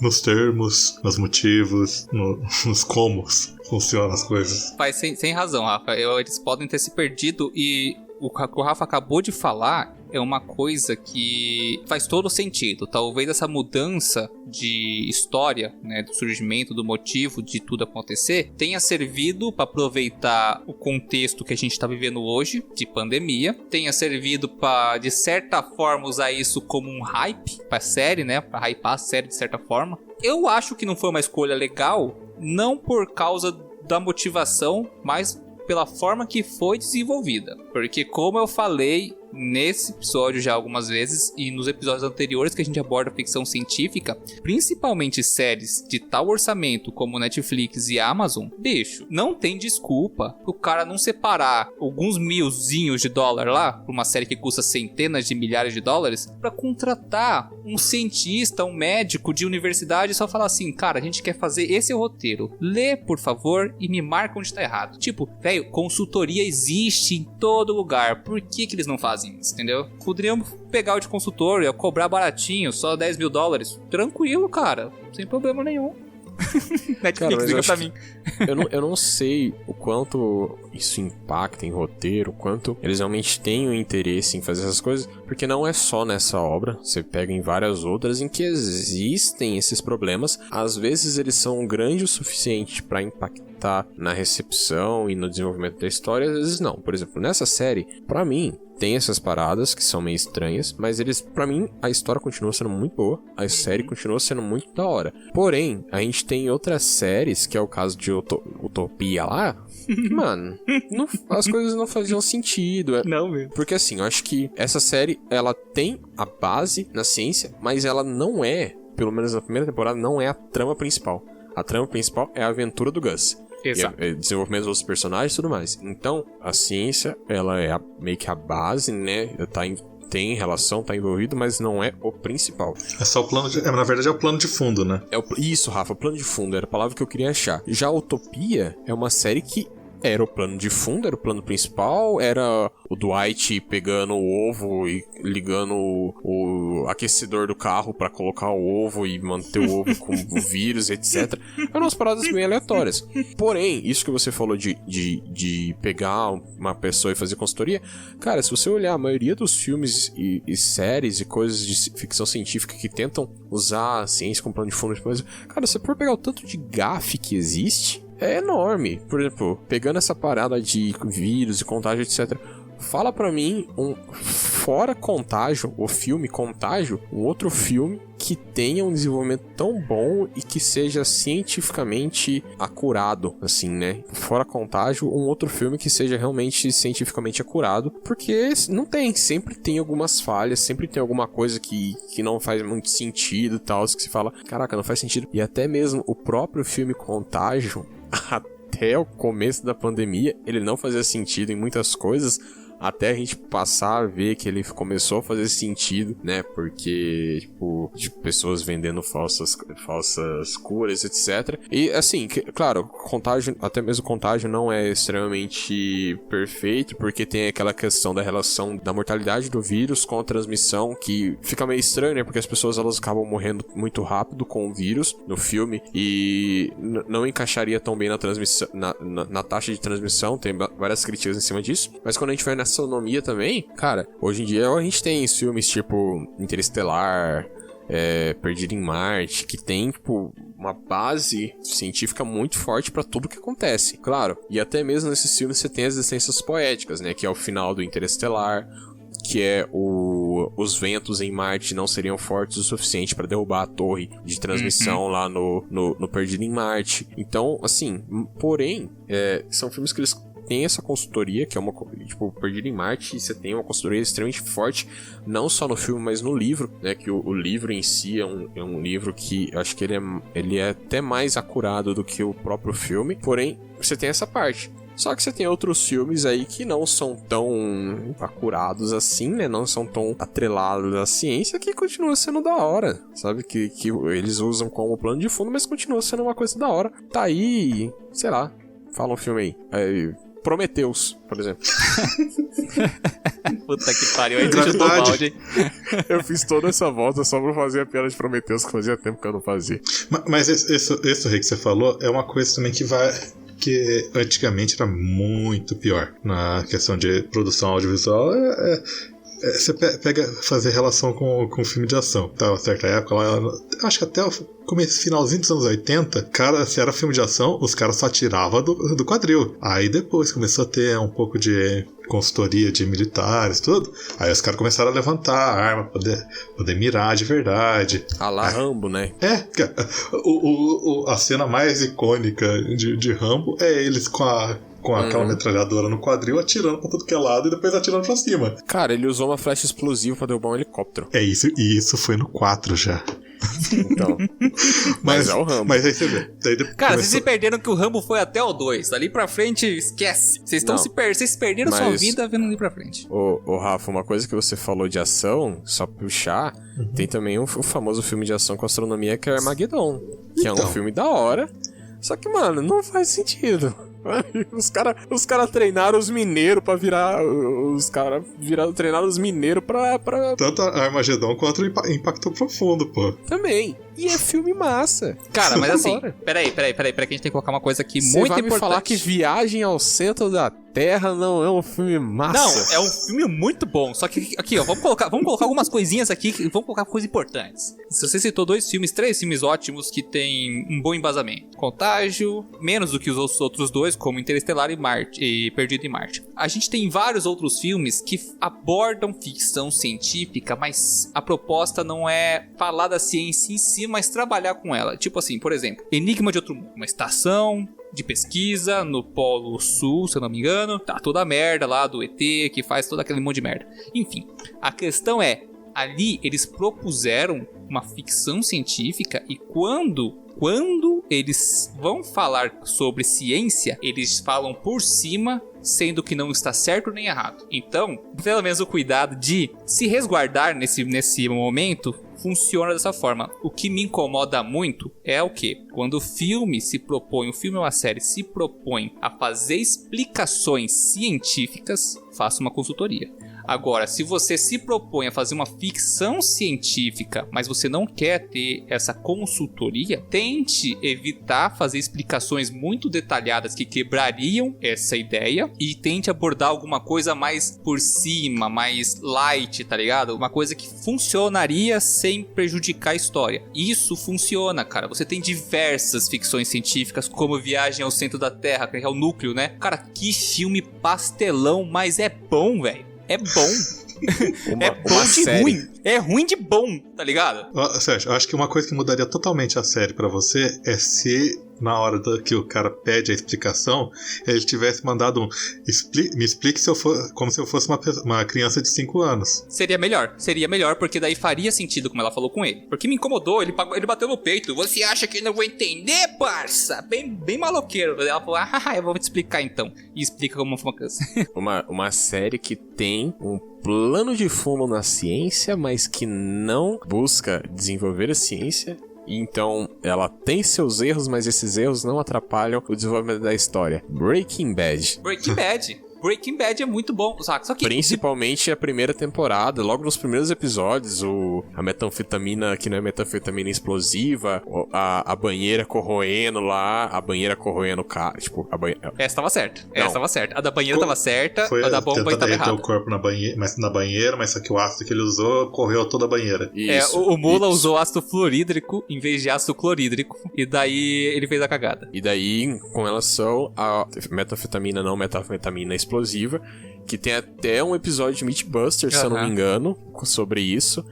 nos termos, nos motivos, nos comos funcionam as coisas. Mas sem razão, Rafa. Eles podem ter se perdido, e o que o Rafa acabou de falar é uma coisa que faz todo sentido. Talvez essa mudança de história, né, do surgimento, do motivo de tudo acontecer, tenha servido para aproveitar o contexto que a gente está vivendo hoje, de pandemia, tenha servido para, de certa forma, usar isso como um hype para a série, né, para hypar a série de certa forma. Eu acho que não foi uma escolha legal, não por causa da motivação, mas pela forma que foi desenvolvida. Porque, como eu falei nesse episódio já algumas vezes e nos episódios anteriores que a gente aborda ficção científica, principalmente séries de tal orçamento como Netflix e Amazon, bicho, não tem desculpa o cara não separar alguns milzinhos de dólar lá pra uma série que custa centenas de milhares de dólares pra contratar um cientista, um médico de universidade e só falar assim, cara, a gente quer fazer esse roteiro, lê por favor e me marca onde tá errado. Tipo, velho, consultoria existe em todo lugar, por que eles não fazem isso, entendeu? Poderiam pegar o de consultor e cobrar baratinho, só $10 mil. Tranquilo, cara. Sem problema nenhum. Netflix, liga pra mim. Eu não sei o quanto isso impacta em roteiro, o quanto eles realmente têm o interesse em fazer essas coisas, porque não é só nessa obra, você pega em várias outras em que existem esses problemas, às vezes eles são grandes o suficiente pra impactar tá na recepção e no desenvolvimento da história, às vezes não. Por exemplo, nessa série, pra mim, tem essas paradas que são meio estranhas, mas pra mim, a história continua sendo muito boa, a série continua sendo muito da hora. Porém, a gente tem outras séries, que é o caso de Utopia lá, que, mano, as coisas não faziam sentido. Não mesmo. Porque assim, eu acho que essa série, ela tem a base na ciência, mas ela não é, pelo menos na primeira temporada, não é a trama principal. A trama principal é a aventura do Gus. Exato. E desenvolvimento dos outros personagens e tudo mais. Então, a ciência, ela é meio que a base, né? Tem relação, tá envolvido, mas não é o principal. É só o plano de... na verdade é o plano de fundo, né? Isso, Rafa, plano de fundo, era a palavra que eu queria achar. Já a Utopia é uma série que era o plano de fundo, era o plano principal, era o Dwight pegando o ovo e ligando o aquecedor do carro pra colocar o ovo e manter o ovo com o vírus, etc. Eram umas paradas bem aleatórias. Porém, isso que você falou de pegar uma pessoa e fazer consultoria, cara, se você olhar a maioria dos filmes e séries e coisas de ficção científica que tentam usar a ciência como plano de fundo, cara, se você for pegar o tanto de gafe que existe, é enorme. Por exemplo, pegando essa parada de vírus e contágio, etc. Fala pra mim, fora Contágio, o filme Contágio, um outro filme que tenha um desenvolvimento tão bom e que seja cientificamente acurado, assim, né? Fora Contágio, um outro filme que seja realmente cientificamente acurado, porque não tem, sempre tem algumas falhas, sempre tem alguma coisa que não faz muito sentido e tal, que se fala, caraca, não faz sentido. E até mesmo o próprio filme Contágio, até o começo da pandemia, ele não fazia sentido em muitas coisas, até a gente passar a ver que ele começou a fazer sentido, né? Porque, tipo, de pessoas vendendo falsas curas, etc. E, assim, claro, Contágio, até mesmo Contágio não é extremamente perfeito, porque tem aquela questão da relação da mortalidade do vírus com a transmissão, que fica meio estranho, né? Porque as pessoas, elas acabam morrendo muito rápido com o vírus no filme, e não encaixaria tão bem na transmissão, na taxa de transmissão. Tem várias críticas em cima disso, mas quando a gente vai na astronomia também, cara, hoje em dia a gente tem filmes tipo Interestelar, Perdido em Marte, que tem, tipo, uma base científica muito forte pra tudo que acontece, claro. E até mesmo nesses filmes você tem as licenças poéticas, né, que é o final do Interestelar, que é os ventos em Marte não seriam fortes o suficiente para derrubar a torre de transmissão lá no Perdido em Marte. Então, assim, porém, são filmes que eles tem essa consultoria, que é uma, tipo, Perdido em Marte, e você tem uma consultoria extremamente forte, não só no filme, mas no livro, né, que o livro em si é um livro que eu acho que ele é até mais acurado do que o próprio filme, porém, você tem essa parte. Só que você tem outros filmes aí que não são tão acurados assim, né? Não são tão atrelados à ciência, que continua sendo da hora, sabe? Que eles usam como plano de fundo, mas continua sendo uma coisa da hora. Tá aí, sei lá, fala um filme aí. Prometheus, por exemplo. Puta que pariu, aí tu chutou o balde, hein? Eu fiz toda essa volta só pra fazer a piada de Prometheus, que fazia tempo que eu não fazia. Mas isso Rick, que você falou, é uma coisa também que antigamente era muito pior na questão de produção audiovisual. Você pega fazer relação com filme de ação. Tá, certa época, acho que até o finalzinho dos anos 80, cara, se era filme de ação, os caras só tiravam do quadril. Aí depois começou a ter um pouco de consultoria de militares, tudo. Aí os caras começaram a levantar a arma pra poder mirar de verdade. A lá Rambo, né? A cena mais icônica de Rambo é eles com aquela metralhadora no quadril, atirando pra tudo que é lado e depois atirando pra cima. Cara, ele usou uma flecha explosiva pra derrubar um helicóptero. E isso foi no 4 já. Então. Mas é o Rambo. Mas aí você vê. Cara, vocês se perderam que o Rambo foi até o 2. Dali pra frente, esquece. Vocês perderam sua vida vendo ali pra frente. Ô, Rafa, uma coisa que você falou de ação, só puxar, tem também o famoso filme de ação com astronomia, que é Armageddon. Que é um filme da hora. Só que, mano, não faz sentido. Os cara treinaram os mineiros pra virar. Os caras treinaram os mineiros pra. Tanto a Armagedon quanto o Impacto Profundo, pô. Também. e é filme massa. Cara, mas assim, Agora. peraí, que a gente tem que colocar uma coisa aqui Você muito vai importante. me falar que Viagem ao Centro da Terra não é um filme massa? Não, é um filme muito bom. Só que aqui, ó, vamos colocar algumas coisinhas aqui, vamos colocar coisas importantes. Se você citou 3 filmes ótimos que tem um bom embasamento. Contágio, menos do que os outros 2, como Interestelar e Perdido em Marte. A gente tem vários outros filmes que abordam ficção científica, mas a proposta não é falar da ciência em si, mas trabalhar com ela. Tipo assim, por exemplo, Enigma de Outro Mundo, uma estação de pesquisa no Polo Sul, se eu não me engano. Tá toda a merda lá do ET, que faz todo aquele monte de merda. Enfim, a questão é, ali eles propuseram uma ficção científica e quando eles vão falar sobre ciência, eles falam por cima, sendo que não está certo nem errado. Então, pelo menos o cuidado de se resguardar nesse momento funciona dessa forma. O que me incomoda muito é o quê? Quando o filme ou uma série se propõe a fazer explicações científicas, faça uma consultoria. Agora, se você se propõe a fazer uma ficção científica, mas você não quer ter essa consultoria, tente evitar fazer explicações muito detalhadas que quebrariam essa ideia e tente abordar alguma coisa mais por cima, mais light, tá ligado? Uma coisa que funcionaria sem prejudicar a história. Isso funciona, cara. Você tem diversas ficções científicas, como Viagem ao Centro da Terra, que é o núcleo, né? Cara, que filme pastelão, mas é bom, velho. É bom. É bom de série. ruim. É ruim de bom, tá ligado? Sérgio, eu acho que uma coisa que mudaria totalmente a série pra você é se na hora que o cara pede a explicação, ele tivesse mandado me explique como se eu fosse uma criança de 5 anos. Seria melhor, porque daí faria sentido como ela falou com ele. Porque me incomodou, ele bateu no peito. Você acha que eu não vou entender, parça? Bem maloqueiro. Daí ela falou, eu vou te explicar então. E explica como uma criança. Uma série que tem um plano de fundo na ciência, mas que não busca desenvolver a ciência. Então, ela tem seus erros, mas esses erros não atrapalham o desenvolvimento da história. Breaking Bad É muito bom, só que... Principalmente a primeira temporada, logo nos primeiros episódios, a metanfetamina, que não é metanfetamina explosiva, a banheira corroendo lá, a cara, tipo, a banheira... Essa tava certa, a da banheira tava certa, a da bomba tava errada. O corpo na banheira, mas só que o ácido que ele usou correu toda a banheira. Isso, o Mula usou ácido fluorídrico em vez de ácido clorídrico, e daí ele fez a cagada. E daí, com relação a metanfetamina, não metanfetamina explosiva, que tem até um episódio de Mythbusters, se eu não me engano, sobre isso,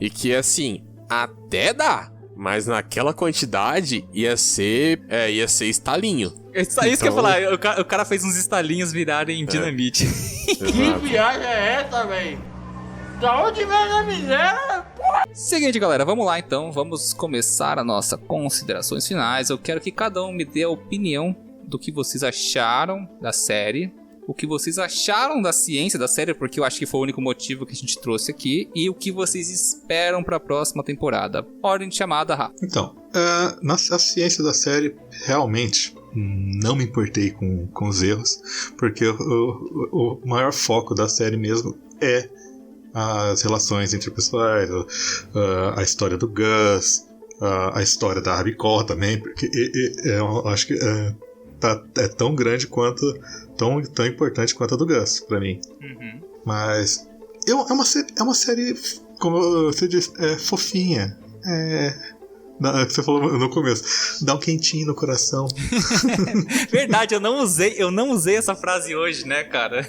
e que assim, até dá, mas naquela quantidade ia ser estalinho. Isso que eu ia falar, o cara fez uns estalinhos virarem dinamite. Que viagem é essa, velho? Da onde vem a miséria? Seguinte, galera, vamos lá então, vamos começar a nossa considerações finais. Eu quero que cada um me dê a opinião do que vocês acharam da série, o que vocês acharam da ciência da série, porque eu acho que foi o único motivo que a gente trouxe aqui, e o que vocês esperam para a próxima temporada. Ordem de chamada, Rafa. Então, na ciência da série, realmente não me importei com os erros, porque o maior foco da série mesmo é as relações interpessoais, a história do Gus, a história da Abby Corr também, porque eu acho que é tão grande quanto, tão importante quanto a do Gus, pra mim. Uhum. Mas é uma série, como você disse, fofinha. Você falou no começo, dá um quentinho no coração. Verdade, eu não usei essa frase hoje, né, cara?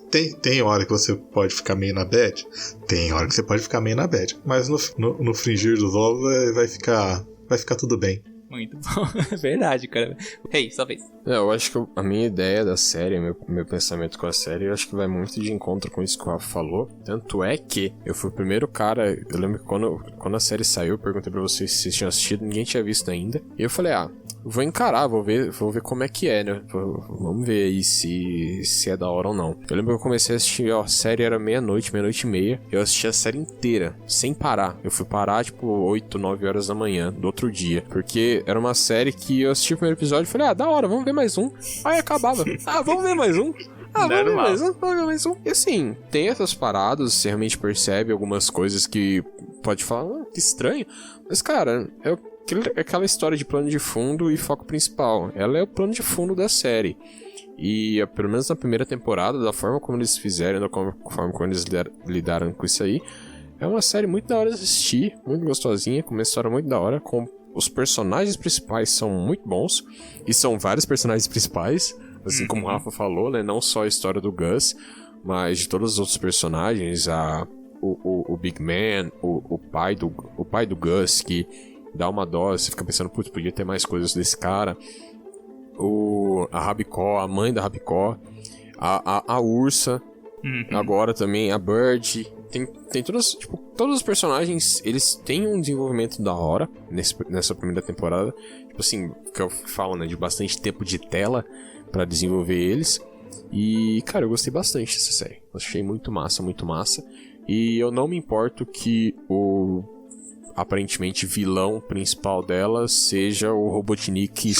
Tem hora que você pode ficar meio na bad? Tem hora que você pode ficar meio na bad. Mas no fringir dos ovos vai ficar tudo bem. Muito bom, é verdade, cara. Sua vez. Eu acho que a minha ideia da série, meu pensamento com a série, eu acho que vai muito de encontro com isso que o Rafa falou. Tanto é que eu fui o primeiro cara. Eu lembro que quando a série saiu, eu perguntei pra vocês se vocês tinham assistido, ninguém tinha visto ainda. E eu falei, vou encarar, vou ver como é que é, né? Vamos ver aí se é da hora ou não. Eu lembro que eu comecei a assistir, a série era meia-noite e meia. Eu assisti a série inteira, sem parar. Eu fui parar, 8, 9 horas da manhã do outro dia. Porque era uma série que eu assisti o primeiro episódio e falei, da hora, vamos ver mais um. Aí acabava. Vamos ver mais um. Vamos ver mais um. E assim, tem essas paradas, você realmente percebe algumas coisas que pode falar, que estranho. Mas, cara, é aquela história de plano de fundo e foco principal. Ela é o plano de fundo da série. E, pelo menos na primeira temporada, da forma como eles fizeram, da forma como eles lidaram com isso aí, é uma série muito da hora de assistir, muito gostosinha, com uma história muito da hora, com os personagens principais são muito bons, e são vários personagens principais, assim como o Rafa falou, né? Não só a história do Gus, mas de todos os outros personagens, o Big Man, o pai do Gus, que dá uma dó, você fica pensando, putz, podia ter mais coisas desse cara. A Rabicó, a mãe da Rabicó, a Ursa, agora também a Bird. Tem todos os personagens, eles têm um desenvolvimento da hora nessa primeira temporada. Tipo assim, que eu falo, né, de bastante tempo de tela pra desenvolver eles. E, cara, eu gostei bastante dessa série. Eu achei muito massa, muito massa. E eu não me importo que o aparentemente vilão principal dela seja o Robotnik.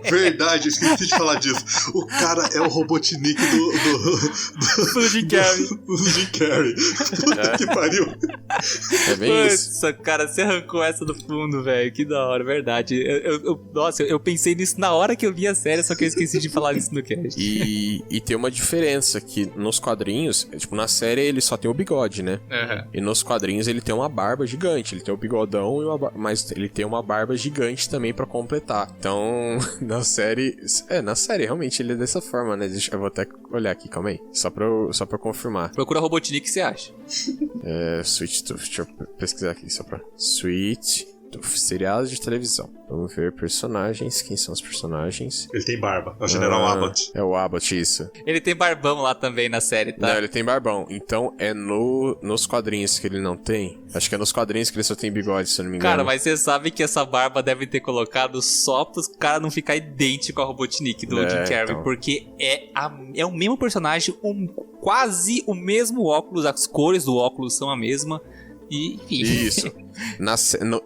Verdade, esqueci de falar disso. O cara é o Robotnik do Jim Carrey. Puta que pariu. É bem isso. Nossa, cara, você arrancou essa do fundo, velho. Que da hora, verdade. Nossa, eu pensei nisso na hora que eu vi a série, só que eu esqueci de falar isso no cast. E tem uma diferença que nos quadrinhos, tipo, na série ele só tem o bigode, né? E nos quadrinhos ele tem uma barba gigante. Ele tem o bigodão, mas ele tem uma barba gigante também pra completar. Então, na série realmente ele é dessa forma, né? Eu vou até olhar aqui, calma aí. Só pra confirmar. Procura Robotnik, o que você acha? Sweet Tooth, deixa eu pesquisar aqui só pra... Sweet Tooth, seriados de televisão. Vamos ver personagens, quem são os personagens? Ele tem barba, é o General Abbott. É o Abbott, isso. Ele tem barbão lá também na série, tá? Não, ele tem barbão. Então é nos quadrinhos que ele não tem. Acho que é nos quadrinhos que ele só tem bigode, se eu não me engano. Cara, mas você sabe que essa barba deve ter colocado só pros caras não ficar idêntico ao Robotnik do Jim Carrey, então. Porque é o mesmo personagem, quase o mesmo óculos, as cores do óculos são a mesma. E, enfim. Isso.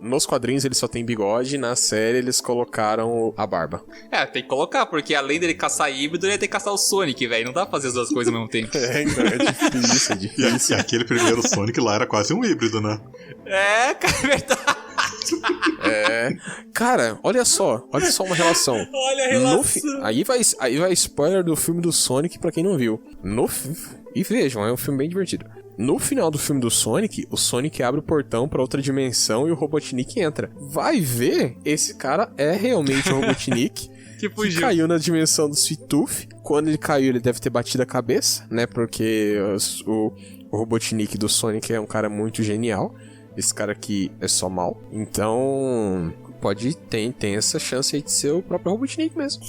Nos quadrinhos ele só tem bigode, na série eles colocaram a barba. Tem que colocar, porque além dele caçar híbrido, ele ia ter que caçar o Sonic, velho. Não dá pra fazer as duas coisas ao mesmo tempo. Então é difícil. E aquele primeiro Sonic lá era quase um híbrido, né? Cara, é verdade. Cara, olha só uma relação. Olha a relação. Aí vai spoiler do filme do Sonic pra quem não viu. E vejam, é um filme bem divertido. No final do filme do Sonic, o Sonic abre o portão pra outra dimensão e o Robotnik entra. Vai ver, esse cara é realmente o Robotnik que caiu na dimensão do Sweet Tooth. Quando ele caiu, ele deve ter batido a cabeça, né? Porque o Robotnik do Sonic é um cara muito genial. Esse cara aqui é só mal. Então, tem essa chance aí de ser o próprio Robotnik mesmo.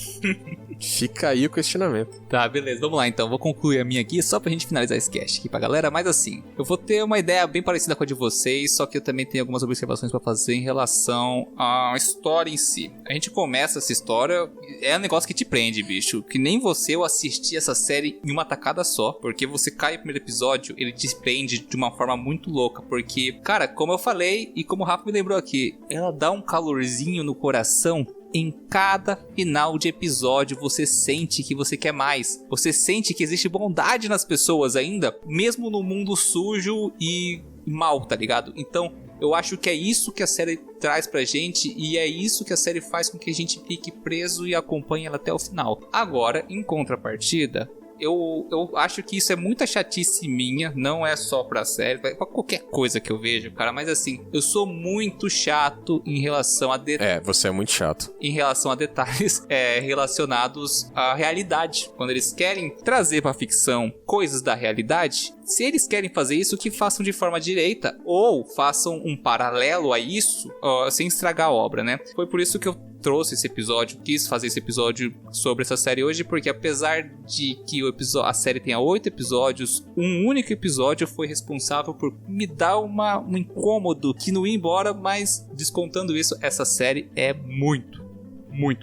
Fica aí o questionamento. Tá, beleza, vamos lá então. Vou concluir a minha aqui só pra gente finalizar esse cast aqui pra galera. Mas assim, eu vou ter uma ideia bem parecida com a de vocês, só que eu também tenho algumas observações pra fazer em relação à história em si. A gente começa essa história, é um negócio que te prende, bicho. Que nem você, eu assisti essa série em uma tacada só. Porque você cai no primeiro episódio, ele te prende de uma forma muito louca. Porque, cara, como eu falei e como o Rafa me lembrou aqui, ela dá um calorzinho no coração. Em cada final de episódio você sente que você quer mais. Você sente que existe bondade nas pessoas ainda, mesmo no mundo sujo e mal, tá ligado? Então, eu acho que é isso que a série traz pra gente e é isso que a série faz com que a gente fique preso e acompanhe ela até o final. Agora, em contrapartida, eu acho que isso é muita chatice minha, não é só pra série, pra qualquer coisa que eu vejo, cara, mas assim, eu sou muito chato em relação a você é muito chato. Em relação a detalhes relacionados à realidade. Quando eles querem trazer pra ficção coisas da realidade, se eles querem fazer isso, que façam de forma direita ou façam um paralelo a isso, sem estragar a obra, né? Foi por isso que eu trouxe esse episódio, quis fazer esse episódio sobre essa série hoje, porque apesar de que a série tenha 8 episódios, um único episódio foi responsável por me dar um incômodo que não ia embora, mas descontando isso, essa série é muito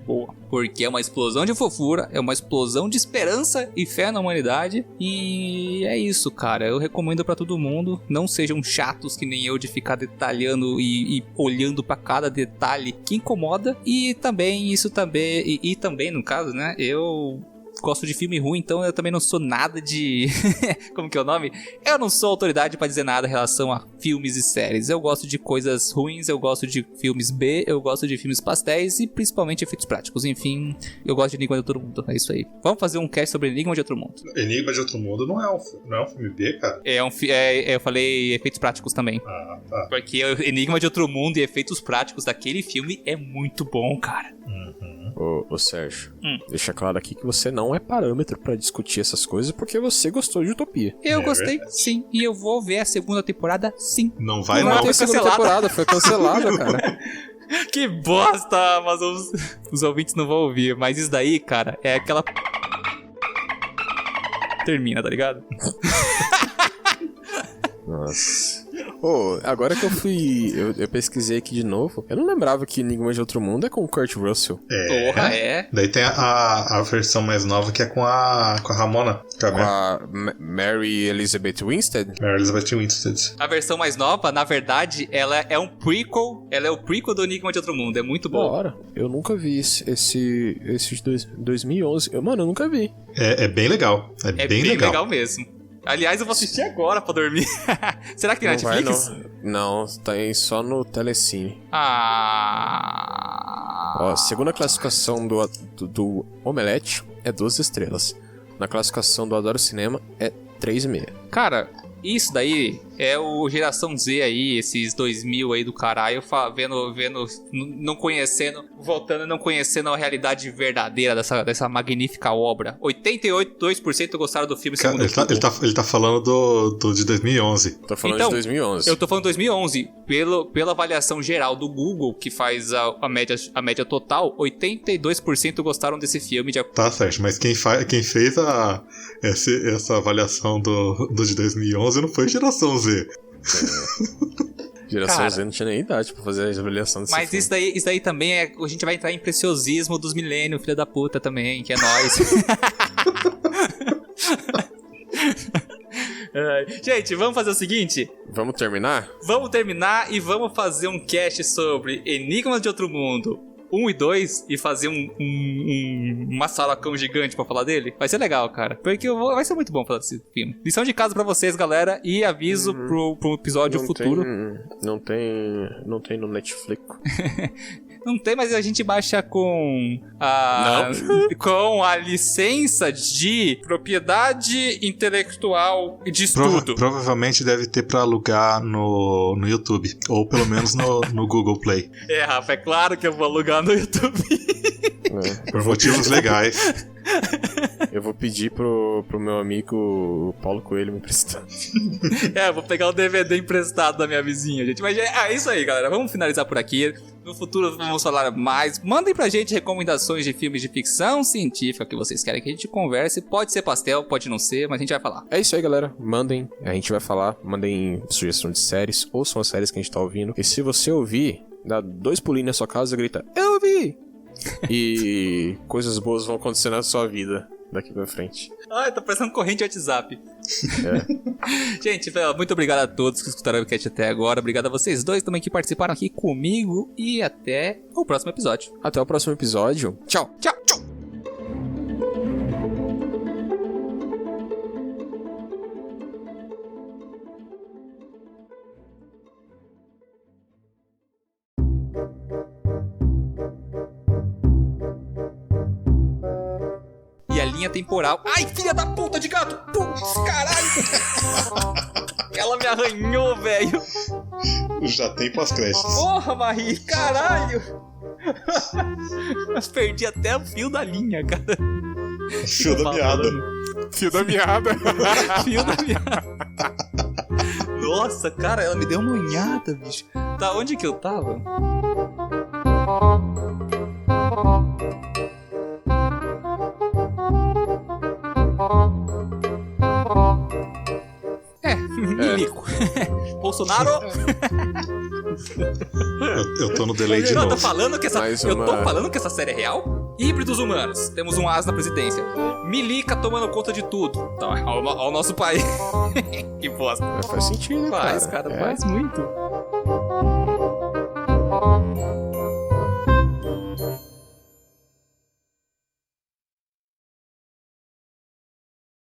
boa, porque é uma explosão de fofura, é uma explosão de esperança e fé na humanidade, e é isso, cara, eu recomendo pra todo mundo, não sejam chatos que nem eu de ficar detalhando e olhando pra cada detalhe que incomoda, e também, no caso, né, eu gosto de filme ruim, então eu também não sou nada de... Como que é o nome? Eu não sou autoridade pra dizer nada em relação a filmes e séries. Eu gosto de coisas ruins, eu gosto de filmes B, eu gosto de filmes pastéis e principalmente efeitos práticos. Enfim, eu gosto de Enigma de Outro Mundo. É isso aí. Vamos fazer um cast sobre Enigma de Outro Mundo. Enigma de Outro Mundo não é um filme B, cara? Eu falei efeitos práticos também. Ah, tá. Porque Enigma de Outro Mundo e efeitos práticos daquele filme é muito bom, cara. Ô Sérgio, deixa claro aqui que você não é parâmetro pra discutir essas coisas porque você gostou de Utopia. Eu gostei, sim. E eu vou ver a segunda temporada, sim. Não vai Não não. tem segunda temporada, foi cancelada, cara. Que bosta, mas os ouvintes não vão ouvir. Mas isso daí, cara, é aquela... Termina, tá ligado? Nossa. Agora que eu pesquisei aqui de novo, eu não lembrava que Enigma de Outro Mundo é com o Kurt Russell. Porra, é? Daí tem a versão mais nova que é com a Ramona. Com a Mary Elizabeth Winstead? Mary Elizabeth Winstead. A versão mais nova, na verdade, ela é um prequel. Ela é o prequel do Enigma de Outro Mundo. É muito bom. Da hora. Eu nunca vi esse de 2011. Mano, eu nunca vi. É bem legal. É bem legal mesmo. Aliás, eu vou assistir agora pra dormir. Será que tem Netflix? Não, tá só no Telecine. Ó, segunda classificação do Omelete é 12 estrelas. Na classificação do Adoro Cinema é 3,5. Cara, isso daí é o geração Z aí, esses 2000 aí do caralho, vendo, não conhecendo, voltando, não conhecendo a realidade verdadeira dessa magnífica obra. 88% gostaram do filme, segundo ele tá falando do de 2011. Tô falando de 2011. Eu tô falando de 2011. Pela avaliação geral do Google, que faz a média total, 82% gostaram desse filme. Tá certo, mas quem fez essa avaliação do de 2011 não foi geração Z. Geração Cara, Z não tinha nem idade pra fazer a avaliação desse filme. Mas isso daí também a gente vai entrar em preciosismo dos milênios, filha da puta também, que é nóis. Gente, vamos fazer o seguinte? Vamos terminar? Vamos terminar e vamos fazer um cast sobre Enigmas de Outro Mundo 1 e 2 e fazer uma salacão gigante pra falar dele. Vai ser legal, cara. Porque vai ser muito bom falar desse filme. Lição de casa pra vocês, galera. E aviso pro episódio futuro. Não tem no Netflix. Não tem, mas a gente baixa com a licença de propriedade intelectual de estudo. Provavelmente deve ter pra alugar no YouTube. Ou pelo menos no Google Play. Rafa, é claro que eu vou alugar no YouTube. Por motivos legais. Eu vou pedir pro meu amigo Paulo Coelho me emprestar. Eu vou pegar o DVD emprestado da minha vizinha, gente. Mas é isso aí, galera. Vamos finalizar por aqui. No futuro vamos falar mais. Mandem pra gente recomendações de filmes de ficção científica que vocês querem que a gente converse. Pode ser pastel, pode não ser, mas a gente vai falar. É isso aí, galera. Mandem, a gente vai falar. Mandem sugestão de séries, ouçam as séries que a gente tá ouvindo. E se você ouvir, dá 2 pulinhos na sua casa e grita, eu ouvi! E coisas boas vão acontecer na sua vida daqui pra frente. Ai, tá parecendo corrente de WhatsApp. Gente, muito obrigado a todos que escutaram o cast até agora. Obrigado a vocês dois também que participaram aqui comigo. E até o próximo episódio. Até o próximo episódio. Tchau. Tchau, tchau. Linha temporal. Ai, filha da puta de gato! Putz, caralho! Ela me arranhou, velho! Já tem pós-créditos. Porra, Marie, caralho! Mas perdi até o fio da linha, cara. Fio da meada. Fio da meada. Fio da meada. Nossa, cara, ela me deu uma unhada, bicho. Tá, onde que eu tava? Milico. Bolsonaro. Eu tô no delay de novo. Eu tô falando que essa série é real. Híbridos humanos. Temos um as na presidência. Milica tomando conta de tudo. Então, ao nosso país. Que bosta. Faz sentido, cara. Faz muito.